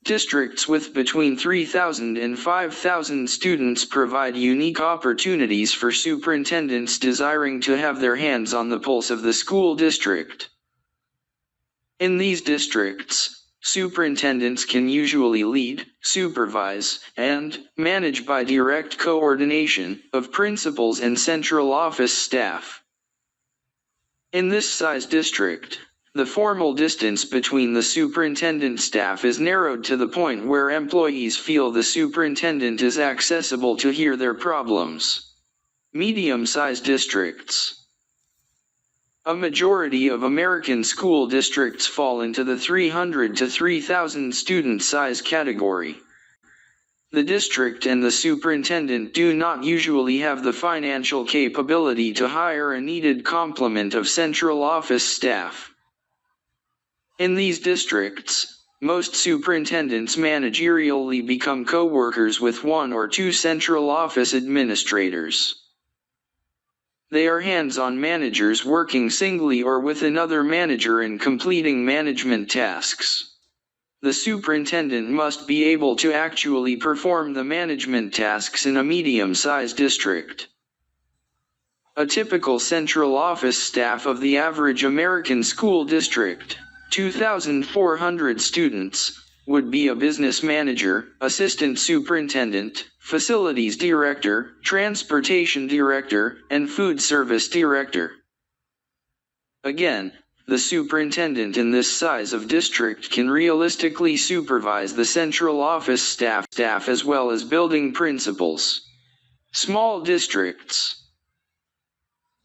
Districts with between 3,000 and 5,000 students provide unique opportunities for superintendents desiring to have their hands on the pulse of the school district. In these districts, superintendents can usually lead, supervise, and manage by direct coordination of principals and central office staff. In this size district, the formal distance between the superintendent staff is narrowed to the point where employees feel the superintendent is accessible to hear their problems. Medium-sized districts. A majority of American school districts fall into the 300 to 3,000 student size category. The district and the superintendent do not usually have the financial capability to hire a needed complement of central office staff. In these districts, most superintendents managerially become co-workers with one or two central office administrators. They are hands-on managers working singly or with another manager in completing management tasks. The superintendent must be able to actually perform the management tasks in a medium-sized district. A typical central office staff of the average American school district, 2,400 students, would be a business manager, assistant superintendent, facilities director, transportation director, and food service director. Again, the superintendent in this size of district can realistically supervise the central office staff as well as building principals. Small districts.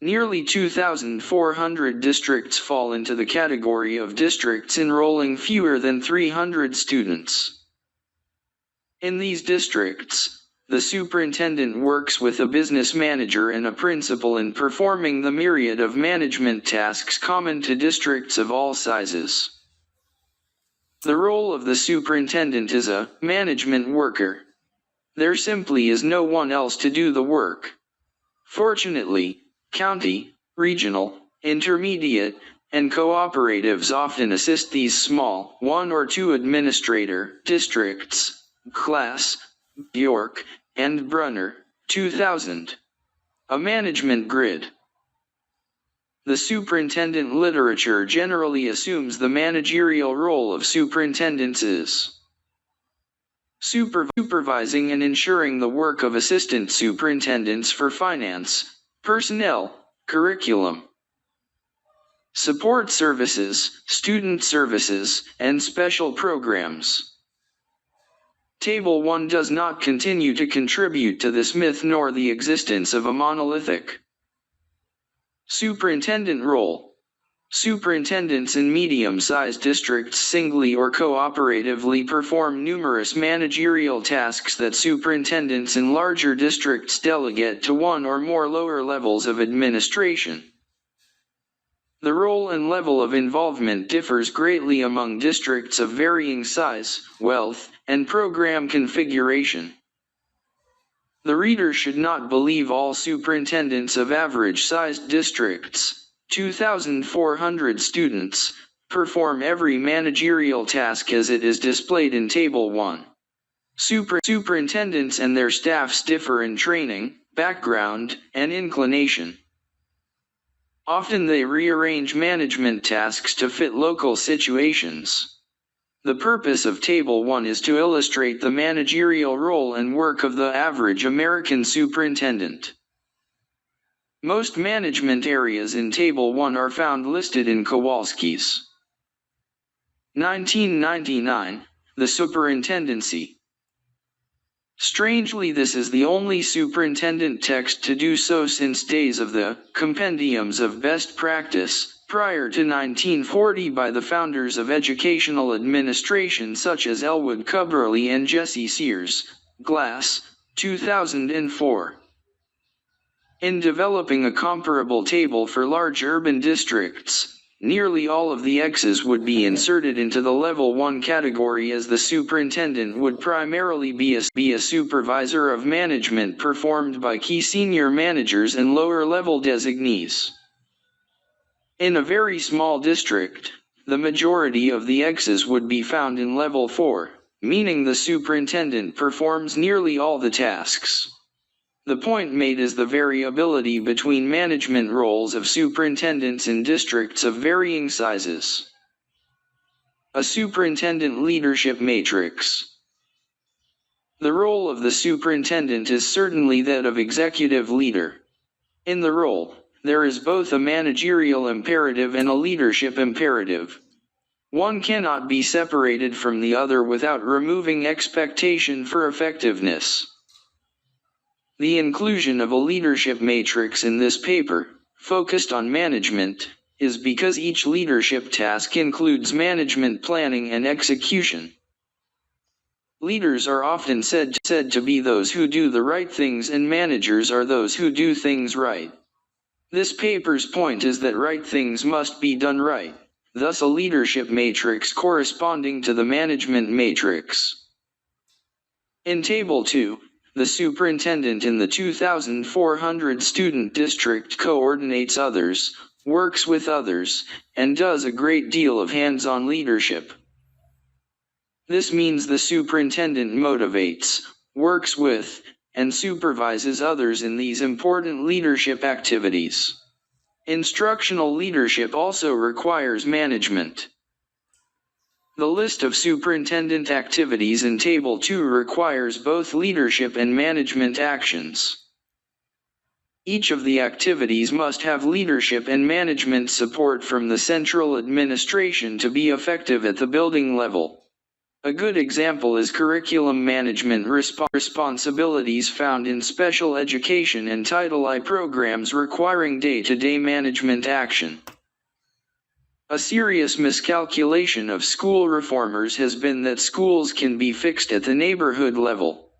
Nearly 2,400 districts fall into the category of districts enrolling fewer than 300 students. In these districts, the superintendent works with a business manager and a principal in performing the myriad of management tasks common to districts of all sizes. The role of the superintendent is a management worker. There simply is no one else to do the work. Fortunately, county, regional, intermediate, and cooperatives often assist these small, one or two administrator districts, Class, York, and Brunner, 2000. A management grid. The superintendent literature generally assumes the managerial role of superintendents is supervising and ensuring the work of assistant superintendents for finance, personnel, curriculum, support services, student services, and special programs. Table 1 does not continue to contribute to this myth nor the existence of a monolithic superintendent role. Superintendents in medium-sized districts singly or cooperatively perform numerous managerial tasks that superintendents in larger districts delegate to one or more lower levels of administration. The role and level of involvement differs greatly among districts of varying size, wealth, and program configuration. The reader should not believe all superintendents of average-sized districts, 2,400 students, perform every managerial task as it is displayed in Table 1. Superintendents and their staffs differ in training, background, and inclination. Often they rearrange management tasks to fit local situations. The purpose of Table 1 is to illustrate the managerial role and work of the average American superintendent. Most management areas in Table 1 are found listed in Kowalski's 1999, The Superintendency. Strangely, this is the only superintendent text to do so since days of the Compendiums of Best Practice, prior to 1940 by the founders of educational administration such as Elwood Cubberley and Jesse Sears, Glass, 2004. In developing a comparable table for large urban districts, nearly all of the X's would be inserted into the Level 1 category, as the superintendent would primarily be a supervisor of management performed by key senior managers and lower-level designees. In a very small district, the majority of the X's would be found in Level 4, meaning the superintendent performs nearly all the tasks. The point made is the variability between management roles of superintendents in districts of varying sizes. A superintendent leadership matrix. The role of the superintendent is certainly that of executive leader. In the role, there is both a managerial imperative and a leadership imperative. One cannot be separated from the other without removing expectation for effectiveness. The inclusion of a leadership matrix in this paper, focused on management, is because each leadership task includes management planning and execution. Leaders are often said to be those who do the right things, and managers are those who do things right. This paper's point is that right things must be done right, thus a leadership matrix corresponding to the management matrix. In Table 2, the superintendent in the 2,400 student district coordinates others, works with others, and does a great deal of hands-on leadership. This means the superintendent motivates, works with, and supervises others in these important leadership activities. Instructional leadership also requires management. The list of superintendent activities in Table 2 requires both leadership and management actions. Each of the activities must have leadership and management support from the central administration to be effective at the building level. A good example is curriculum management responsibilities found in special education and Title I programs requiring day-to-day management action. A serious miscalculation of school reformers has been that schools can be fixed at the neighborhood level.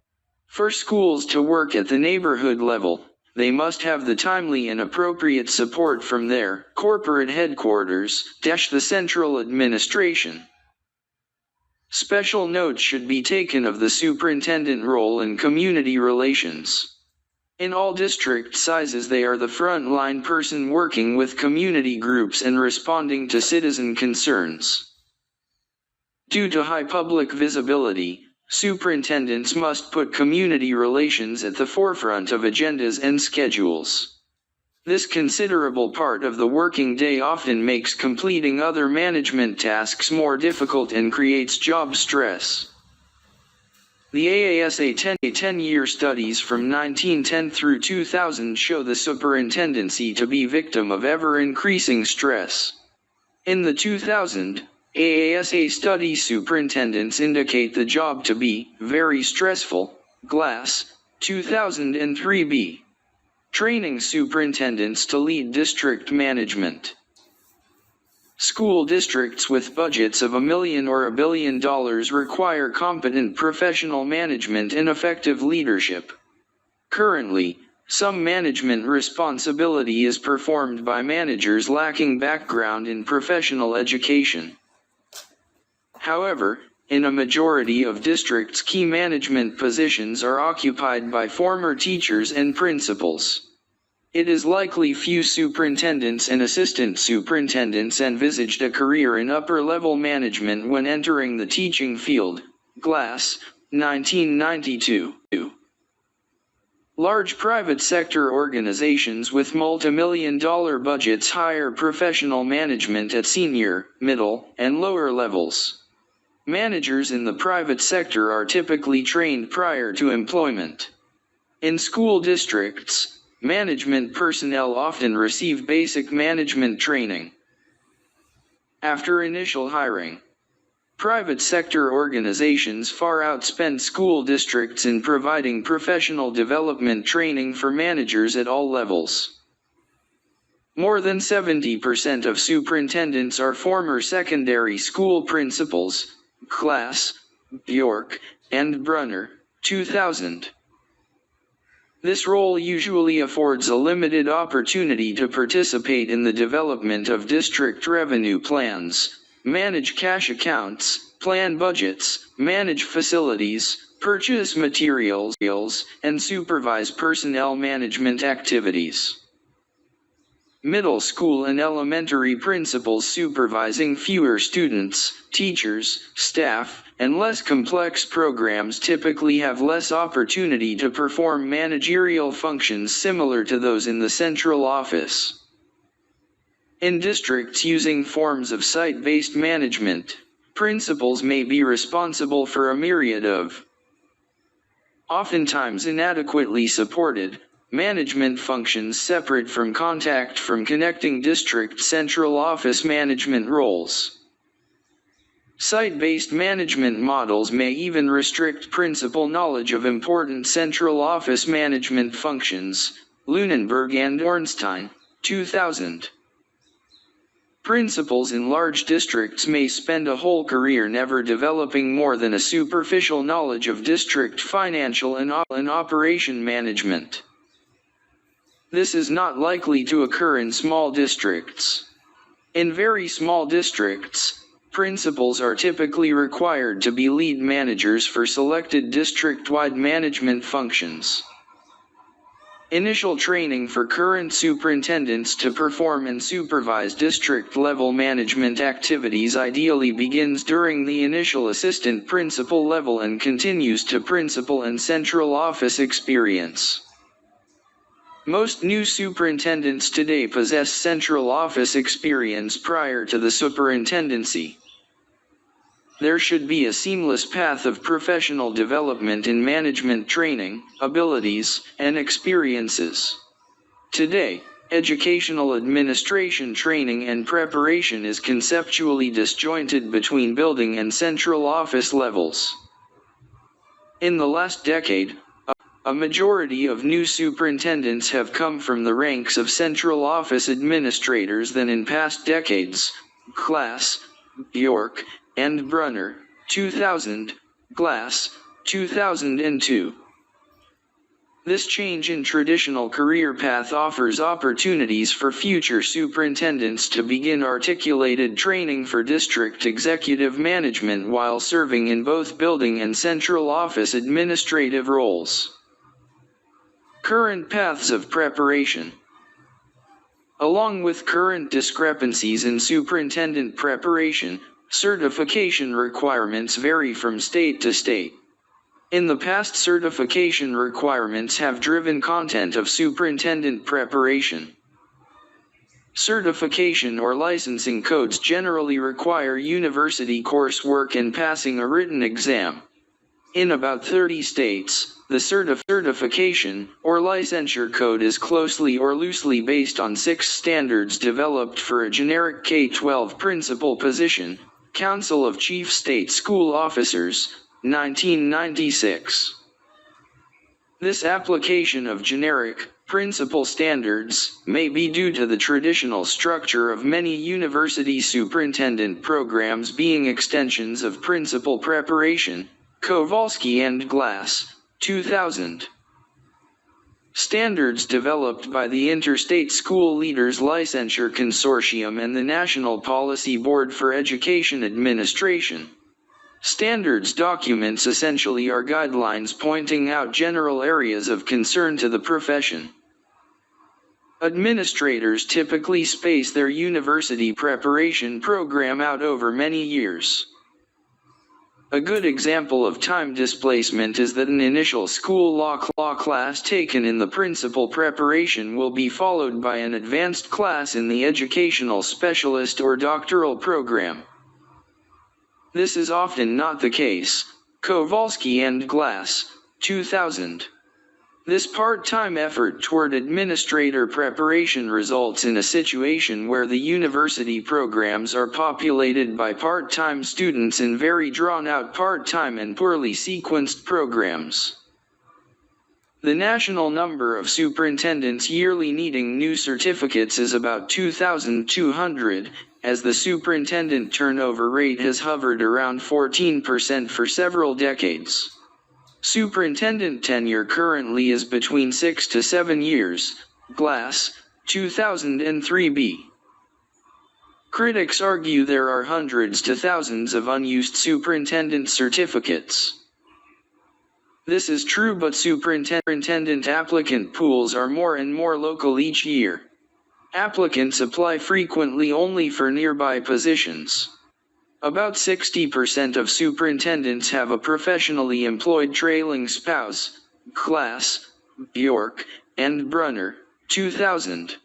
For schools to work at the neighborhood level, they must have the timely and appropriate support from their corporate headquarters, the central administration. Special note should be taken of the superintendent role in community relations. In all district sizes, they are the front-line person working with community groups and responding to citizen concerns. Due to high public visibility, superintendents must put community relations at the forefront of agendas and schedules. This considerable part of the working day often makes completing other management tasks more difficult and creates job stress. The AASA 10-year studies from 1910 through 2000 show the superintendency to be victim of ever-increasing stress. In the 2000 AASA study, superintendents indicate the job to be very stressful, Glass, 2003b. Training superintendents to lead district management. School districts with budgets of $1 million or $1 billion require competent professional management and effective leadership. Currently, some management responsibility is performed by managers lacking background in professional education. However, in a majority of districts, key management positions are occupied by former teachers and principals. It is likely few superintendents and assistant superintendents envisaged a career in upper-level management when entering the teaching field. Glass, 1992. Large private sector organizations with multi-million-dollar budgets hire professional management at senior, middle, and lower levels. Managers in the private sector are typically trained prior to employment. In school districts, management personnel often receive basic management training. After initial hiring, Private sector organizations far outspend school districts in providing professional development training for managers at all levels. More than 70% of superintendents are former secondary school principals, Class, Bjork, and Brunner, 2000. This role usually affords a limited opportunity to participate in the development of district revenue plans, manage cash accounts, plan budgets, manage facilities, purchase materials, and supervise personnel management activities. Middle school and elementary principals supervising fewer students, teachers, staff, and less complex programs typically have less opportunity to perform managerial functions similar to those in the central office. In districts using forms of site-based management, principals may be responsible for a myriad of, oftentimes inadequately supported, management functions separate from contact from connecting district central office management roles. Site-based management models may even restrict principal knowledge of important central office management functions, Lunenburg and Ornstein, 2000. Principals in large districts may spend a whole career never developing more than a superficial knowledge of district financial and operation management. This is not likely to occur in small districts. In very small districts, principals are typically required to be lead managers for selected district-wide management functions. Initial training for current superintendents to perform and supervise district-level management activities ideally begins during the initial assistant principal level and continues to principal and central office experience. Most new superintendents today possess central office experience prior to the superintendency. There should be a seamless path of professional development in management training, abilities, and experiences. Today, educational administration training and preparation is conceptually disjointed between building and central office levels. In the last decade, a majority of new superintendents have come from the ranks of central office administrators than in past decades, Class, Bjork, and Brunner, 2000, Glass, 2002. This change in traditional career path offers opportunities for future superintendents to begin articulated training for district executive management while serving in both building and central office administrative roles. Current paths of preparation. Along with current discrepancies in superintendent preparation, certification requirements vary from state to state. In the past, certification requirements have driven content of superintendent preparation. Certification or licensing codes generally require university coursework and passing a written exam. In about 30 states, the certification or licensure code is closely or loosely based on 6 standards developed for a generic K-12 principal position, Council of Chief State School Officers, 1996. This application of generic, principal standards may be due to the traditional structure of many university superintendent programs being extensions of principal preparation, Kowalski and Glass, 2000. Standards developed by the Interstate School Leaders Licensure Consortium and the National Policy Board for Education Administration. Standards documents essentially are guidelines pointing out general areas of concern to the profession. Administrators typically space their university preparation program out over many years. A good example of time displacement is that an initial school law class taken in the principal preparation will be followed by an advanced class in the educational specialist or doctoral program. This is often not the case. Kowalski and Glass, 2000. This part-time effort toward administrator preparation results in a situation where the university programs are populated by part-time students in very drawn-out part-time and poorly sequenced programs. The national number of superintendents yearly needing new certificates is about 2,200, as the superintendent turnover rate has hovered around 14% for several decades. Superintendent tenure currently is between 6 to 7 years, Glass, 2003b. Critics argue there are hundreds to thousands of unused superintendent certificates. This is true, but superintendent applicant pools are more and more local each year. Applicants apply frequently only for nearby positions. About 60% of superintendents have a professionally employed trailing spouse, Class, Bjork, and Brunner, 2000.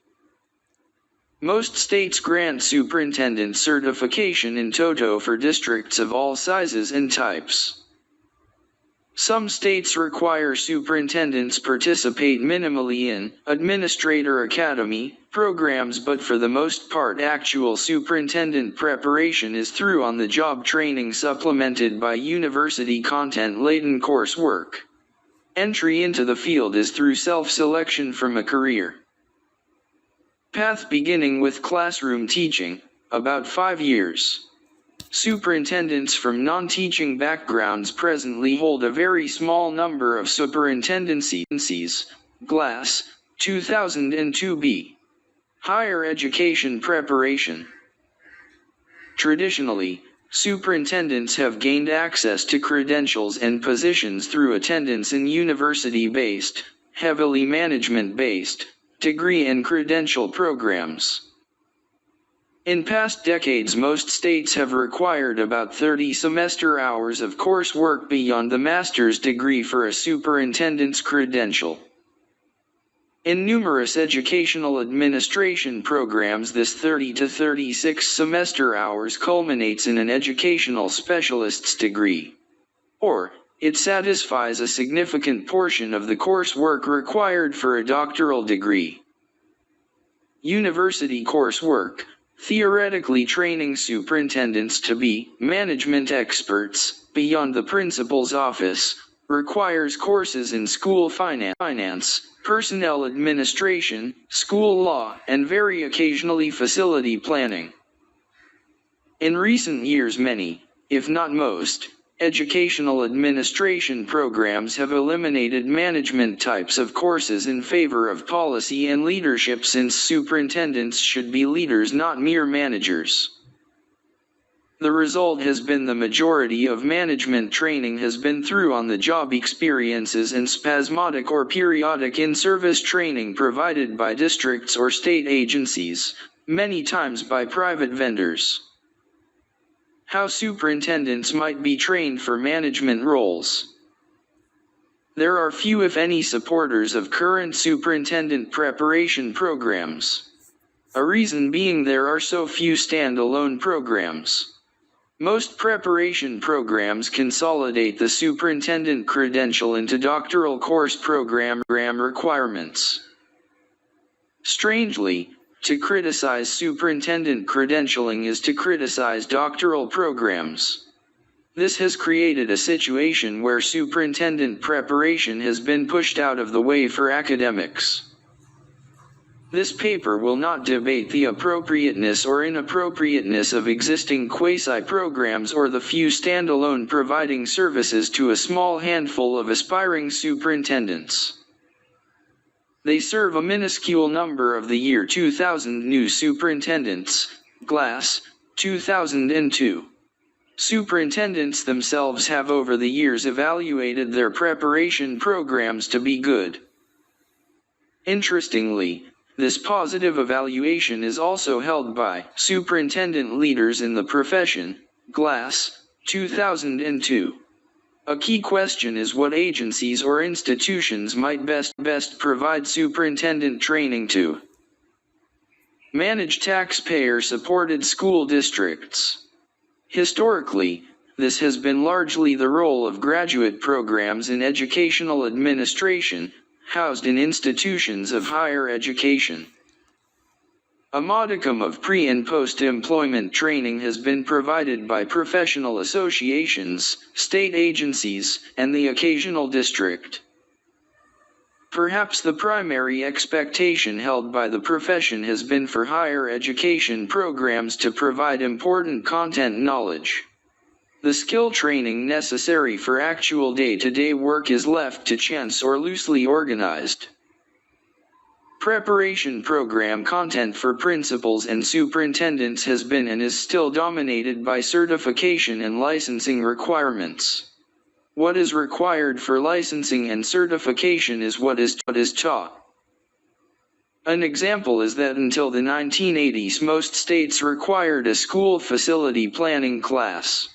Most states grant superintendent certification in toto for districts of all sizes and types. Some states require superintendents participate minimally in Administrator Academy programs, but for the most part actual superintendent preparation is through on-the-job training supplemented by university content-laden coursework. Entry into the field is through self-selection from a career path beginning with classroom teaching, about 5 years. Superintendents from non-teaching backgrounds presently hold a very small number of superintendencies, Glass, 2002b. Higher education preparation. Traditionally, superintendents have gained access to credentials and positions through attendance in university-based, heavily management-based, degree and credential programs. In past decades, most states have required about 30 semester hours of coursework beyond the master's degree for a superintendent's credential. In numerous educational administration programs, this 30 to 36 semester hours culminates in an educational specialist's degree. Or, it satisfies a significant portion of the coursework required for a doctoral degree. University coursework, theoretically training superintendents to be management experts beyond the principal's office, requires courses in school finance, personnel administration, school law, and very occasionally facility planning. In recent years, many, if not most, educational administration programs have eliminated management types of courses in favor of policy and leadership, since superintendents should be leaders, not mere managers. The result has been the majority of management training has been through on-the-job experiences and spasmodic or periodic in-service training provided by districts or state agencies, many times by private vendors. How superintendents might be trained for management roles. There are few, if any, supporters of current superintendent preparation programs. A reason being there are so few standalone programs. Most preparation programs consolidate the superintendent credential into doctoral course program requirements. Strangely, to criticize superintendent credentialing is to criticize doctoral programs. This has created a situation where superintendent preparation has been pushed out of the way for academics. This paper will not debate the appropriateness or inappropriateness of existing quasi-programs or the few standalone providing services to a small handful of aspiring superintendents. They serve a minuscule number of the year 2000 new superintendents, Glass, 2002. Superintendents themselves have over the years evaluated their preparation programs to be good. Interestingly, this positive evaluation is also held by superintendent leaders in the profession, Glass, 2002. A key question is what agencies or institutions might best provide superintendent training to. Manage taxpayer-supported school districts. Historically, this has been largely the role of graduate programs in educational administration. housed in institutions of higher education. A modicum of pre- and post-employment training has been provided by professional associations, state agencies, and the occasional district. Perhaps the primary expectation held by the profession has been for higher education programs to provide important content knowledge. The skill training necessary for actual day-to-day work is left to chance or loosely organized. Preparation program content for principals and superintendents has been and is still dominated by certification and licensing requirements. What is required for licensing and certification is what is taught. An example is that until the 1980s most states required a school facility planning class.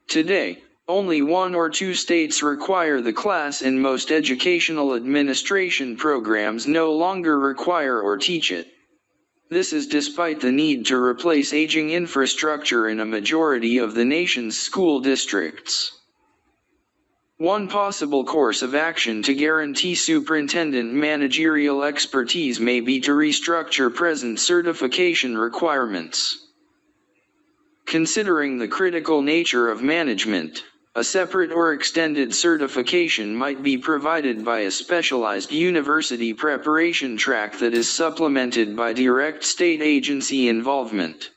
Today, only 1 or 2 states require the class and most educational administration programs no longer require or teach it. This is despite the need to replace aging infrastructure in a majority of the nation's school districts. One possible course of action to guarantee superintendent managerial expertise may be to restructure present certification requirements. Considering the critical nature of management, a separate or extended certification might be provided by a specialized university preparation track that is supplemented by direct state agency involvement.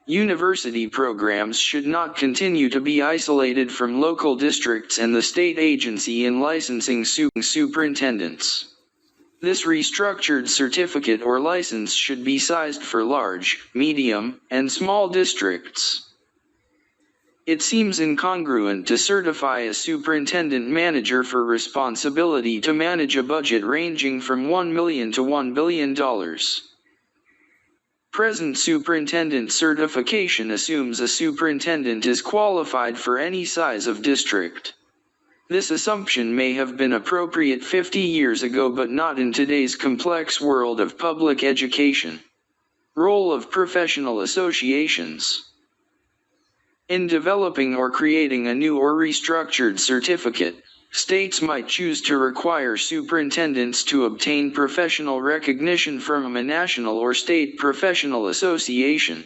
University programs should not continue to be isolated from local districts and the state agency in licensing superintendents. This restructured certificate or license should be sized for large, medium, and small districts. It seems incongruent to certify a superintendent manager for responsibility to manage a budget ranging from $1 million to $1 billion. Present superintendent certification assumes a superintendent is qualified for any size of district. This assumption may have been appropriate 50 years ago but not in today's complex world of public education. Role of professional associations. In developing or creating a new or restructured certificate, states might choose to require superintendents to obtain professional recognition from a national or state professional association.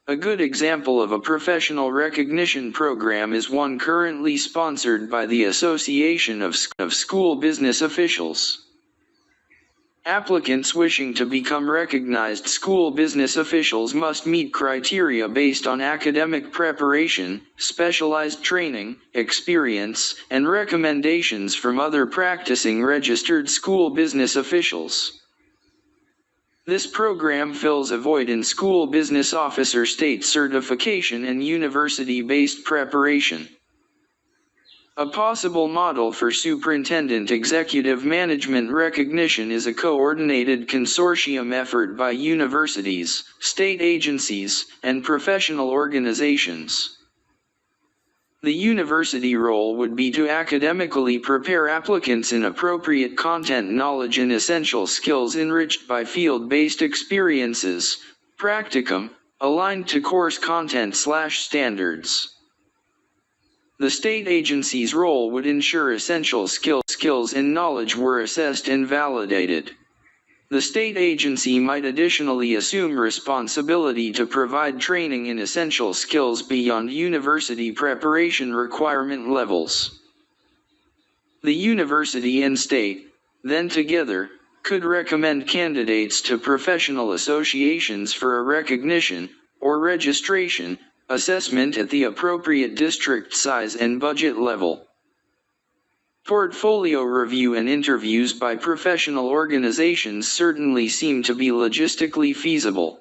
A good example of a professional recognition program is one currently sponsored by the Association of School Business Officials. Applicants wishing to become recognized school business officials must meet criteria based on academic preparation, specialized training, experience, and recommendations from other practicing registered school business officials. This program fills a void in school business officer state certification and university-based preparation. A possible model for superintendent executive management recognition is a coordinated consortium effort by universities, state agencies, and professional organizations. The university role would be to academically prepare applicants in appropriate content knowledge and essential skills enriched by field-based experiences, practicum, aligned to course content/standards. The state agency's role would ensure essential skills and knowledge were assessed and validated. The state agency might additionally assume responsibility to provide training in essential skills beyond university preparation requirement levels. The university and state, then together, could recommend candidates to professional associations for a recognition, or registration, assessment at the appropriate district size and budget level. Portfolio review and interviews by professional organizations certainly seem to be logistically feasible.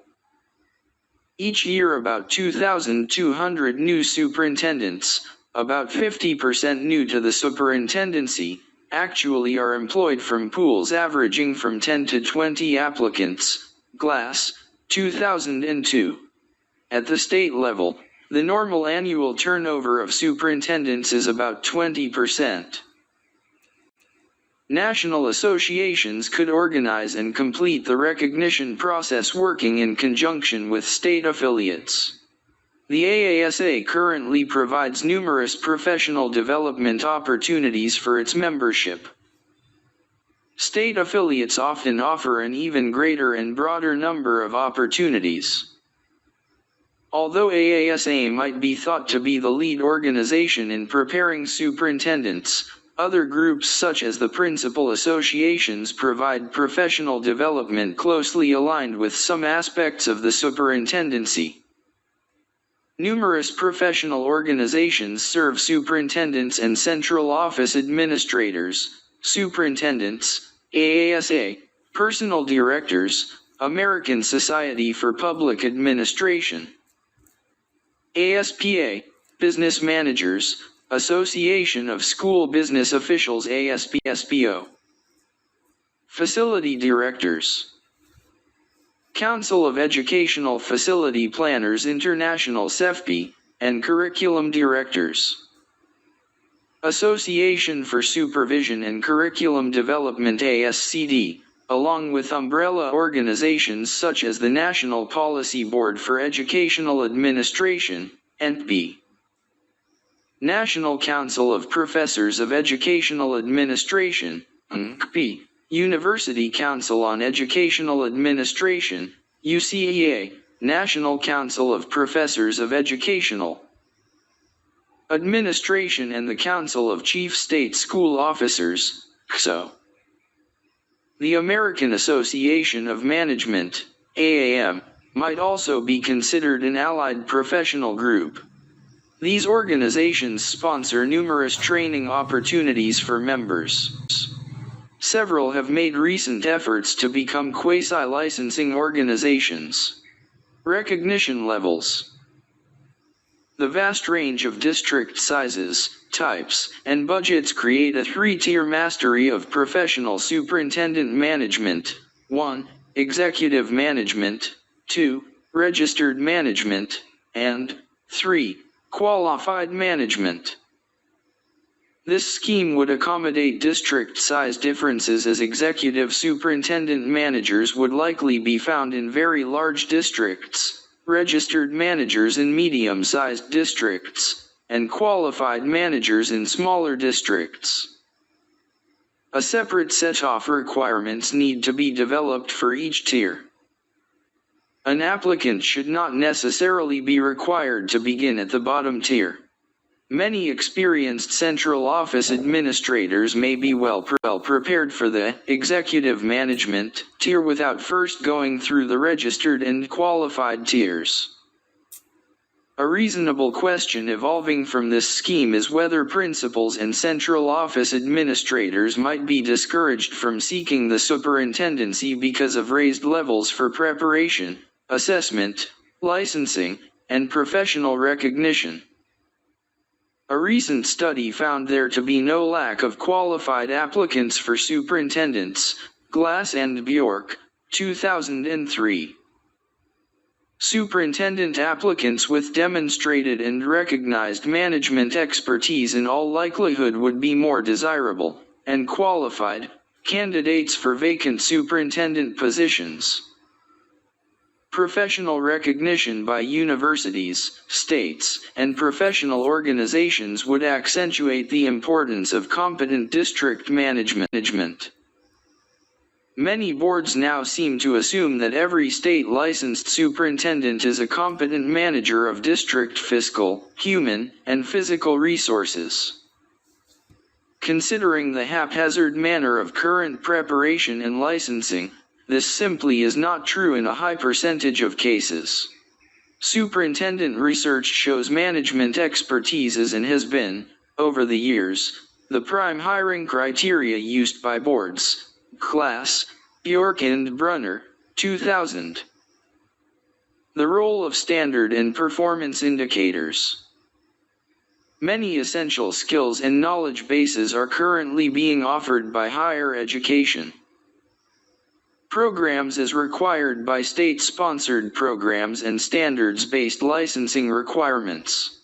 Each year about 2,200 new superintendents, about 50% new to the superintendency, actually are employed from pools averaging from 10 to 20 applicants, Glass, 2002. At the state level, the normal annual turnover of superintendents is about 20%. National associations could organize and complete the recognition process working in conjunction with state affiliates. The AASA currently provides numerous professional development opportunities for its membership. State affiliates often offer an even greater and broader number of opportunities. Although AASA might be thought to be the lead organization in preparing superintendents, other groups such as the principal associations provide professional development closely aligned with some aspects of the superintendency. Numerous professional organizations serve superintendents and central office administrators, superintendents, AASA, personal directors, American Society for Public Administration, ASPA, business managers, Association of School Business Officials ASPO, facility directors, Council of Educational Facility Planners International CEFP, and curriculum directors. Association for Supervision and Curriculum Development ASCD, along with umbrella organizations such as the National Policy Board for Educational Administration, NP. National Council of Professors of Educational Administration, NCP. University Council on Educational Administration, UCEA, National Council of Professors of Educational Administration and the Council of Chief State School Officers, CSO. The American Association of Management, AAM, might also be considered an allied professional group. These organizations sponsor numerous training opportunities for members. Several have made recent efforts to become quasi-licensing organizations. Recognition levels. The vast range of district sizes, types, and budgets create a three-tier mastery of professional superintendent management. 1. Executive management, 2. Registered management, and 3. Qualified management. This scheme would accommodate district size differences, as executive superintendent managers would likely be found in very large districts, registered managers in medium-sized districts, and qualified managers in smaller districts. A separate set of requirements need to be developed for each tier. An applicant should not necessarily be required to begin at the bottom tier. Many experienced central office administrators may be well prepared for the executive management tier without first going through the registered and qualified tiers. A reasonable question evolving from this scheme is whether principals and central office administrators might be discouraged from seeking the superintendency because of raised levels for preparation, assessment, licensing, and professional recognition. A recent study found there to be no lack of qualified applicants for superintendents, Glass and Bjork, 2003. Superintendent applicants with demonstrated and recognized management expertise in all likelihood would be more desirable, and qualified, candidates for vacant superintendent positions. Professional recognition by universities, states, and professional organizations would accentuate the importance of competent district management. Many boards now seem to assume that every state-licensed superintendent is a competent manager of district fiscal, human, and physical resources. Considering the haphazard manner of current preparation and licensing, this simply is not true in a high percentage of cases. Superintendent research shows management expertise is and has been, over the years, the prime hiring criteria used by boards. Glass, Bjork and Brunner, 2000. The role of standard and performance indicators. Many essential skills and knowledge bases are currently being offered by higher education programs as required by state-sponsored programs and standards-based licensing requirements.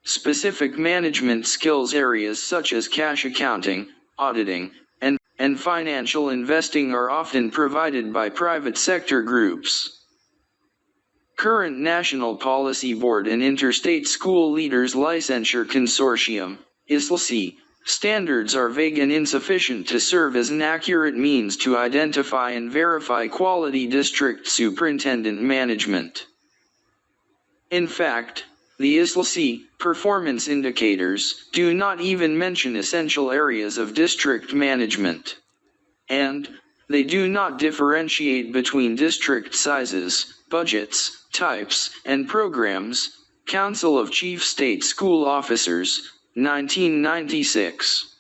Specific management skills areas such as cash accounting, auditing, and financial investing are often provided by private sector groups. Current National Policy Board and Interstate School Leaders Licensure Consortium, ISLC, standards are vague and insufficient to serve as an accurate means to identify and verify quality district superintendent management. In fact, the ISLC performance indicators do not even mention essential areas of district management. And they do not differentiate between district sizes, budgets, types, and programs. Council of Chief State School Officers, 1996.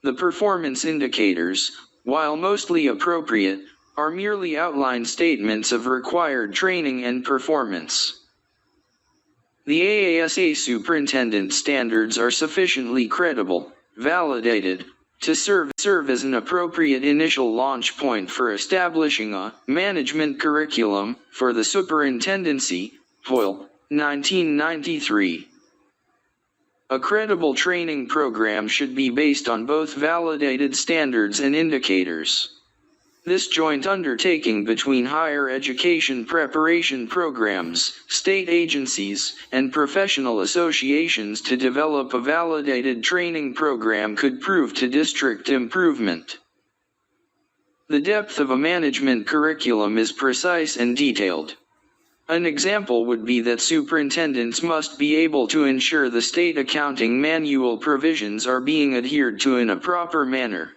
The performance indicators, while mostly appropriate, are merely outlined statements of required training and performance. The AASA superintendent standards are sufficiently credible, validated, to serve as an appropriate initial launch point for establishing a management curriculum for the superintendency, Hoyle, 1993. A credible training program should be based on both validated standards and indicators. This joint undertaking between higher education preparation programs, state agencies, and professional associations to develop a validated training program could prove to district improvement. The depth of a management curriculum is precise and detailed. An example would be that superintendents must be able to ensure the state accounting manual provisions are being adhered to in a proper manner.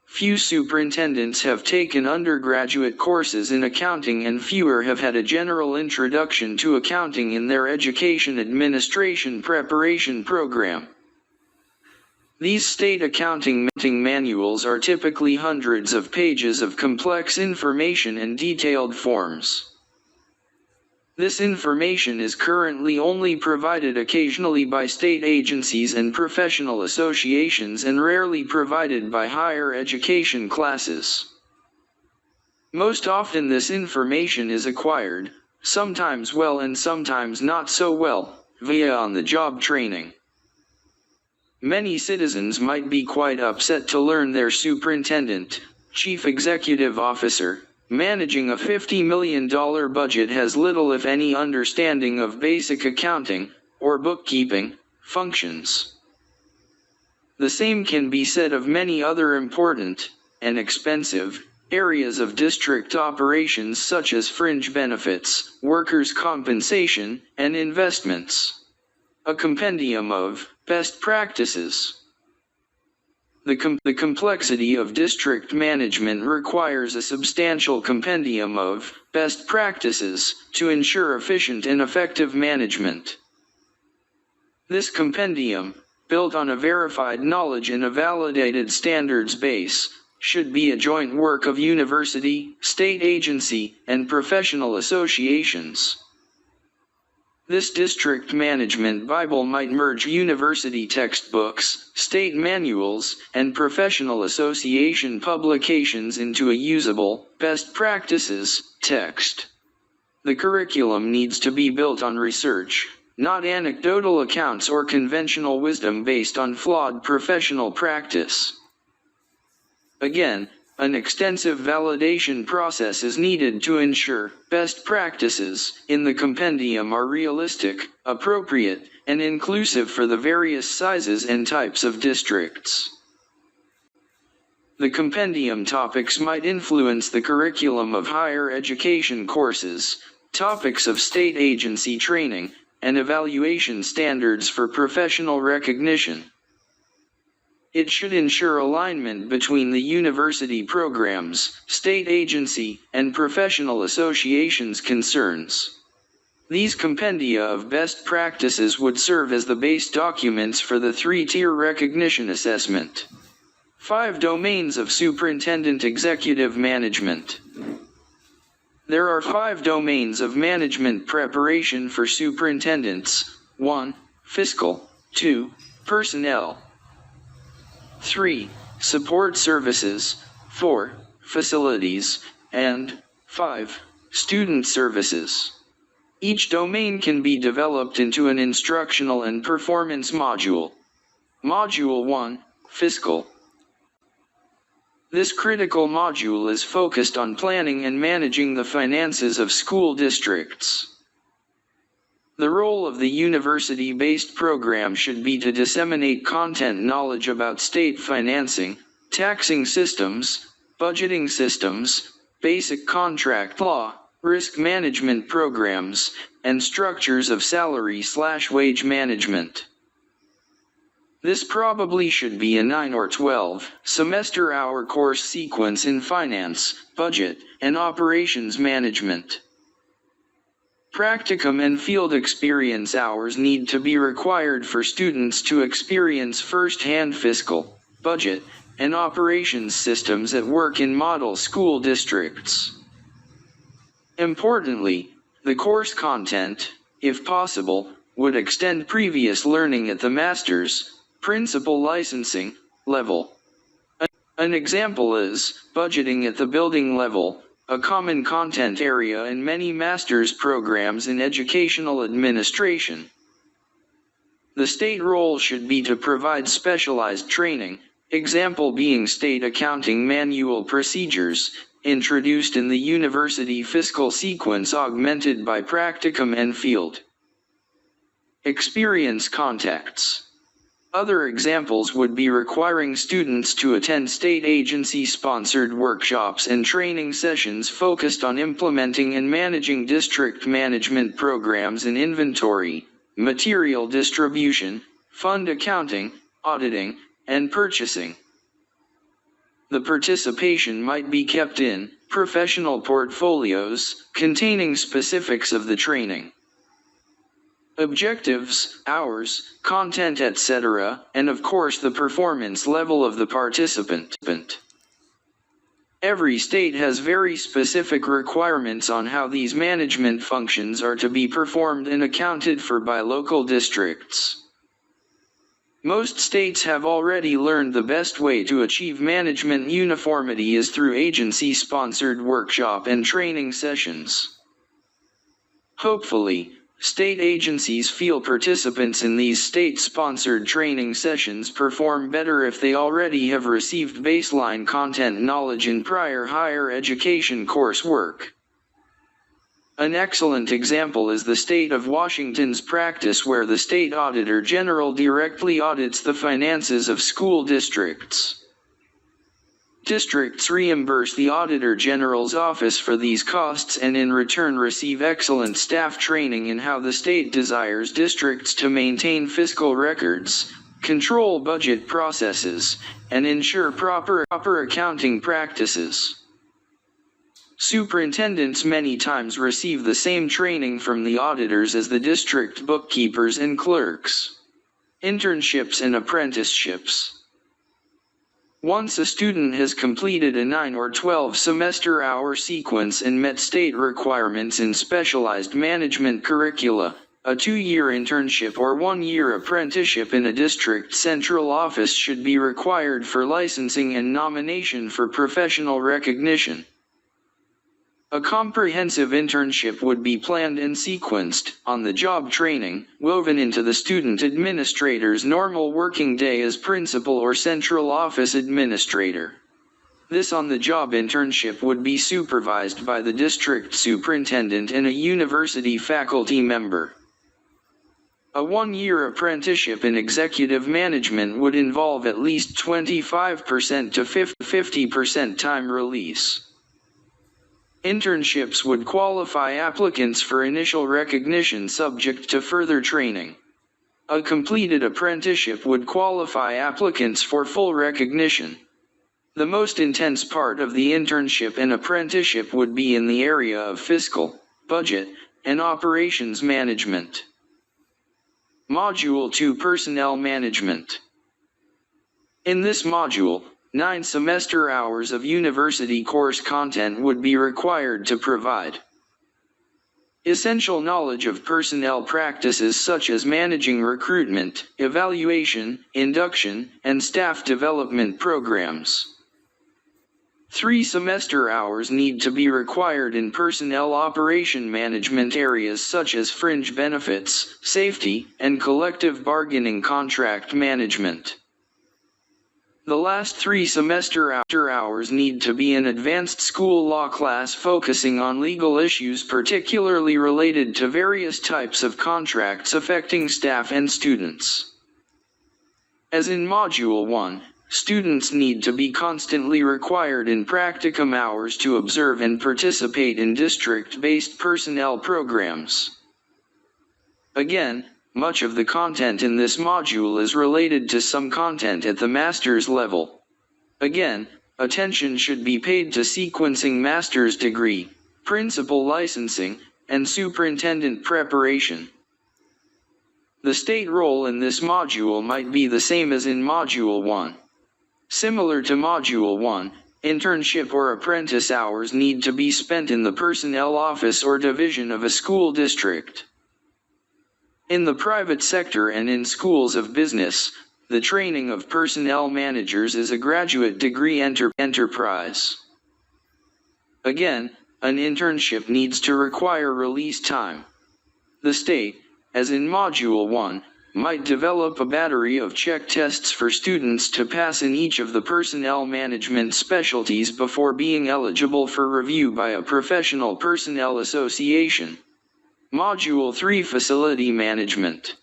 Few superintendents have taken undergraduate courses in accounting and fewer have had a general introduction to accounting in their education administration preparation program. These state accounting manuals are typically hundreds of pages of complex information and detailed forms. This information is currently only provided occasionally by state agencies and professional associations and rarely provided by higher education classes. Most often this information is acquired, sometimes well and sometimes not so well, via on-the-job training. Many citizens might be quite upset to learn their superintendent, chief executive officer, managing a $50 million budget has little if any understanding of basic accounting, or bookkeeping, functions. The same can be said of many other important, and expensive, areas of district operations such as fringe benefits, workers' compensation, and investments. A compendium of best practices. The complexity of district management requires a substantial compendium of best practices to ensure efficient and effective management. This compendium, built on a verified knowledge and a validated standards base, should be a joint work of university, state agency, and professional associations. This district management Bible might merge university textbooks, state manuals, and professional association publications into a usable, best practices, text. The curriculum needs to be built on research, not anecdotal accounts or conventional wisdom based on flawed professional practice. Again, an extensive validation process is needed to ensure best practices in the compendium are realistic, appropriate, and inclusive for the various sizes and types of districts. The compendium topics might influence the curriculum of higher education courses, topics of state agency training, and evaluation standards for professional recognition. It should ensure alignment between the university programs, state agency, and professional associations concerns. These compendia of best practices would serve as the base documents for the three-tier recognition assessment. 5 domains of superintendent executive management. There are 5 domains of management preparation for superintendents. 1. Fiscal. 2. Personnel. 3. Support services. 4. Facilities. And 5. Student services. Each domain can be developed into an instructional and performance module. Module 1. Fiscal. This critical module is focused on planning and managing the finances of school districts. The role of the university-based program should be to disseminate content knowledge about state financing, taxing systems, budgeting systems, basic contract law, risk management programs, and structures of salary/wage management. This probably should be a 9 or 12 semester hour course sequence in finance, budget, and operations management. Practicum and field experience hours need to be required for students to experience first-hand fiscal, budget, and operations systems at work in model school districts. Importantly, the course content, if possible, would extend previous learning at the master's, principal licensing level. An example is budgeting at the building level, a common content area in many master's programs in educational administration. The state role should be to provide specialized training, example being state accounting manual procedures, introduced in the university fiscal sequence augmented by practicum and field experience contexts. Other examples would be requiring students to attend state agency-sponsored workshops and training sessions focused on implementing and managing district management programs in inventory, material distribution, fund accounting, auditing, and purchasing. The participation might be kept in professional portfolios containing specifics of the training. Objectives, hours, content, etc., and of course the performance level of the participant. Every state has very specific requirements on how these management functions are to be performed and accounted for by local districts. Most states have already learned the best way to achieve management uniformity is through agency-sponsored workshop and training sessions. Hopefully, state agencies feel participants in these state-sponsored training sessions perform better if they already have received baseline content knowledge in prior higher education coursework. An excellent example is the state of Washington's practice where the state auditor general directly audits the finances of school districts. Districts reimburse the Auditor General's office for these costs and in return receive excellent staff training in how the state desires districts to maintain fiscal records, control budget processes, and ensure proper accounting practices. Superintendents many times receive the same training from the auditors as the district bookkeepers and clerks. Internships and apprenticeships. Once a student has completed a 9 or 12 semester hour sequence and met state requirements in specialized management curricula, a 2-year internship or 1-year apprenticeship in a district central office should be required for licensing and nomination for professional recognition. A comprehensive internship would be planned and sequenced, on-the-job training, woven into the student administrator's normal working day as principal or central office administrator. This on-the-job internship would be supervised by the district superintendent and a university faculty member. A 1-year apprenticeship in executive management would involve at least 25% to 50% time release. Internships would qualify applicants for initial recognition subject to further training. A completed apprenticeship would qualify applicants for full recognition. The most intense part of the internship and apprenticeship would be in the area of fiscal, budget, and operations management. Module 2 Personnel Management. In this module, 9 semester hours of university course content would be required to provide essential knowledge of personnel practices such as managing recruitment, evaluation, induction, and staff development programs. 3 semester hours need to be required in personnel operation management areas such as fringe benefits, safety, and collective bargaining contract management. The last 3 semester hours need to be an advanced school law class focusing on legal issues particularly related to various types of contracts affecting staff and students. As in Module 1, students need to be constantly required in practicum hours to observe and participate in district-based personnel programs. Again, much of the content in this module is related to some content at the master's level. Again, attention should be paid to sequencing master's degree, principal licensing, and superintendent preparation. The state role in this module might be the same as in Module 1. Similar to Module 1, internship or apprentice hours need to be spent in the personnel office or division of a school district. In the private sector and in schools of business, the training of personnel managers is a graduate degree enterprise. Again, an internship needs to require release time. The state, as in Module 1, might develop a battery of check tests for students to pass in each of the personnel management specialties before being eligible for review by a professional personnel association. Module 3 Facility Management.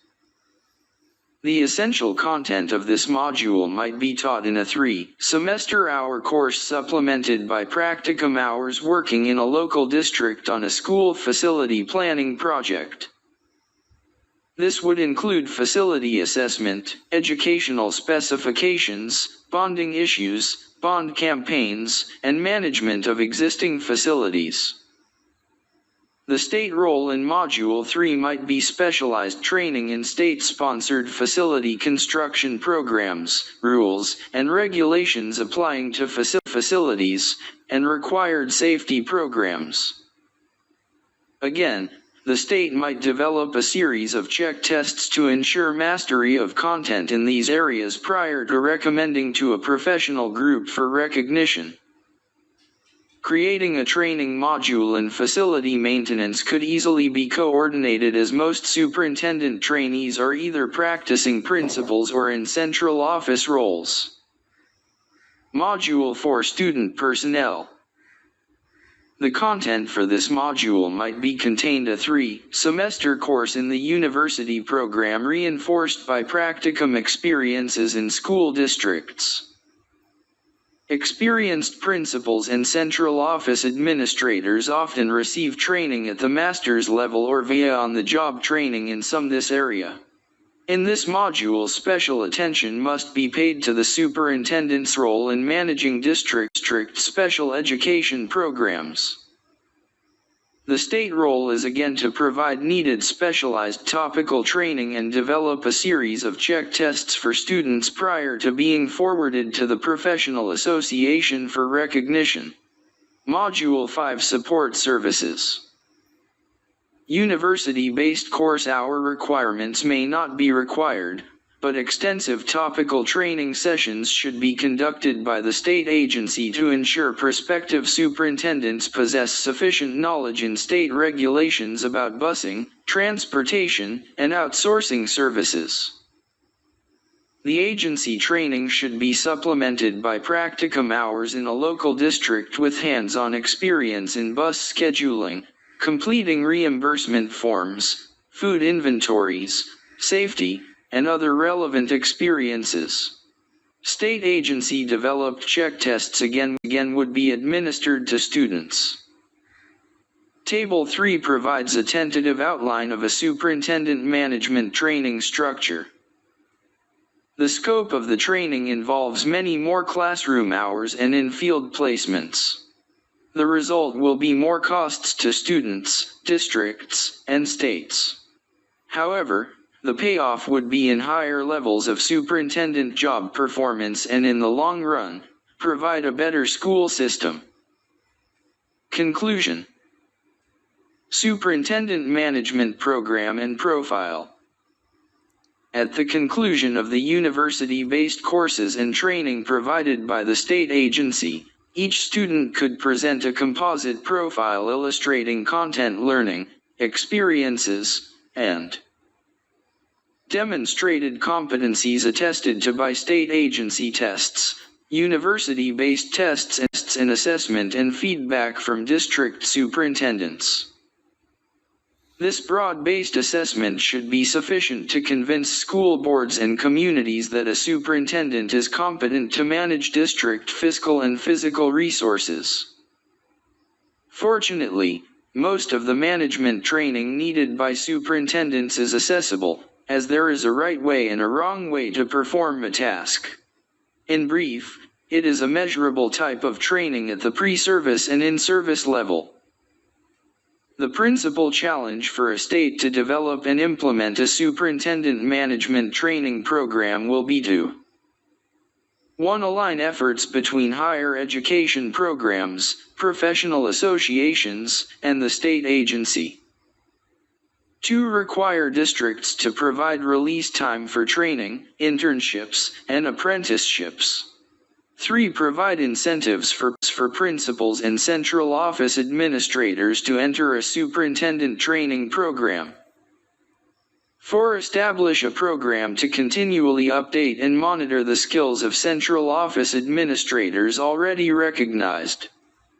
The essential content of this module might be taught in a 3-semester hour course supplemented by practicum hours working in a local district on a school facility planning project. This would include facility assessment, educational specifications, bonding issues, bond campaigns, and management of existing facilities. The state role in Module 3 might be specialized training in state-sponsored facility construction programs, rules, and regulations applying to facilities, and required safety programs. Again, the state might develop a series of check tests to ensure mastery of content in these areas prior to recommending to a professional group for recognition. Creating a training module in facility maintenance could easily be coordinated as most superintendent trainees are either practicing principals or in central office roles. Module for Student Personnel. The content for this module might be contained a 3-semester course in the university program reinforced by practicum experiences in school districts. Experienced principals and central office administrators often receive training at the master's level or via on-the-job training in this area. In this module, special attention must be paid to the superintendent's role in managing district special education programs. The state role is again to provide needed specialized topical training and develop a series of check tests for students prior to being forwarded to the professional association for recognition. Module 5 Support Services. University-based course hour requirements may not be required, but extensive topical training sessions should be conducted by the state agency to ensure prospective superintendents possess sufficient knowledge in state regulations about busing, transportation, and outsourcing services. The agency training should be supplemented by practicum hours in a local district with hands-on experience in bus scheduling, completing reimbursement forms, food inventories, safety, and other relevant experiences. State agency developed check tests again would be administered to students. Table 3 provides a tentative outline of a superintendent management training structure. The scope of the training involves many more classroom hours and in-field placements. The result will be more costs to students, districts, and states. However, the payoff would be in higher levels of superintendent job performance and in the long run, provide a better school system. Conclusion. Superintendent Management Program and Profile. At the conclusion of the university-based courses and training provided by the state agency, each student could present a composite profile illustrating content learning, experiences, and Demonstrated competencies attested to by state agency tests, university-based tests and assessment and feedback from district superintendents. This broad-based assessment should be sufficient to convince school boards and communities that a superintendent is competent to manage district fiscal and physical resources. Fortunately, most of the management training needed by superintendents is accessible, as there is a right way and a wrong way to perform a task. In brief, it is a measurable type of training at the pre-service and in-service level. The principal challenge for a state to develop and implement a superintendent management training program will be to 1. Align efforts between higher education programs, professional associations, and the state agency. 2. Require districts to provide release time for training, internships, and apprenticeships. 3. Provide incentives for principals and central office administrators to enter a superintendent training program. 4. Establish a program to continually update and monitor the skills of central office administrators already recognized.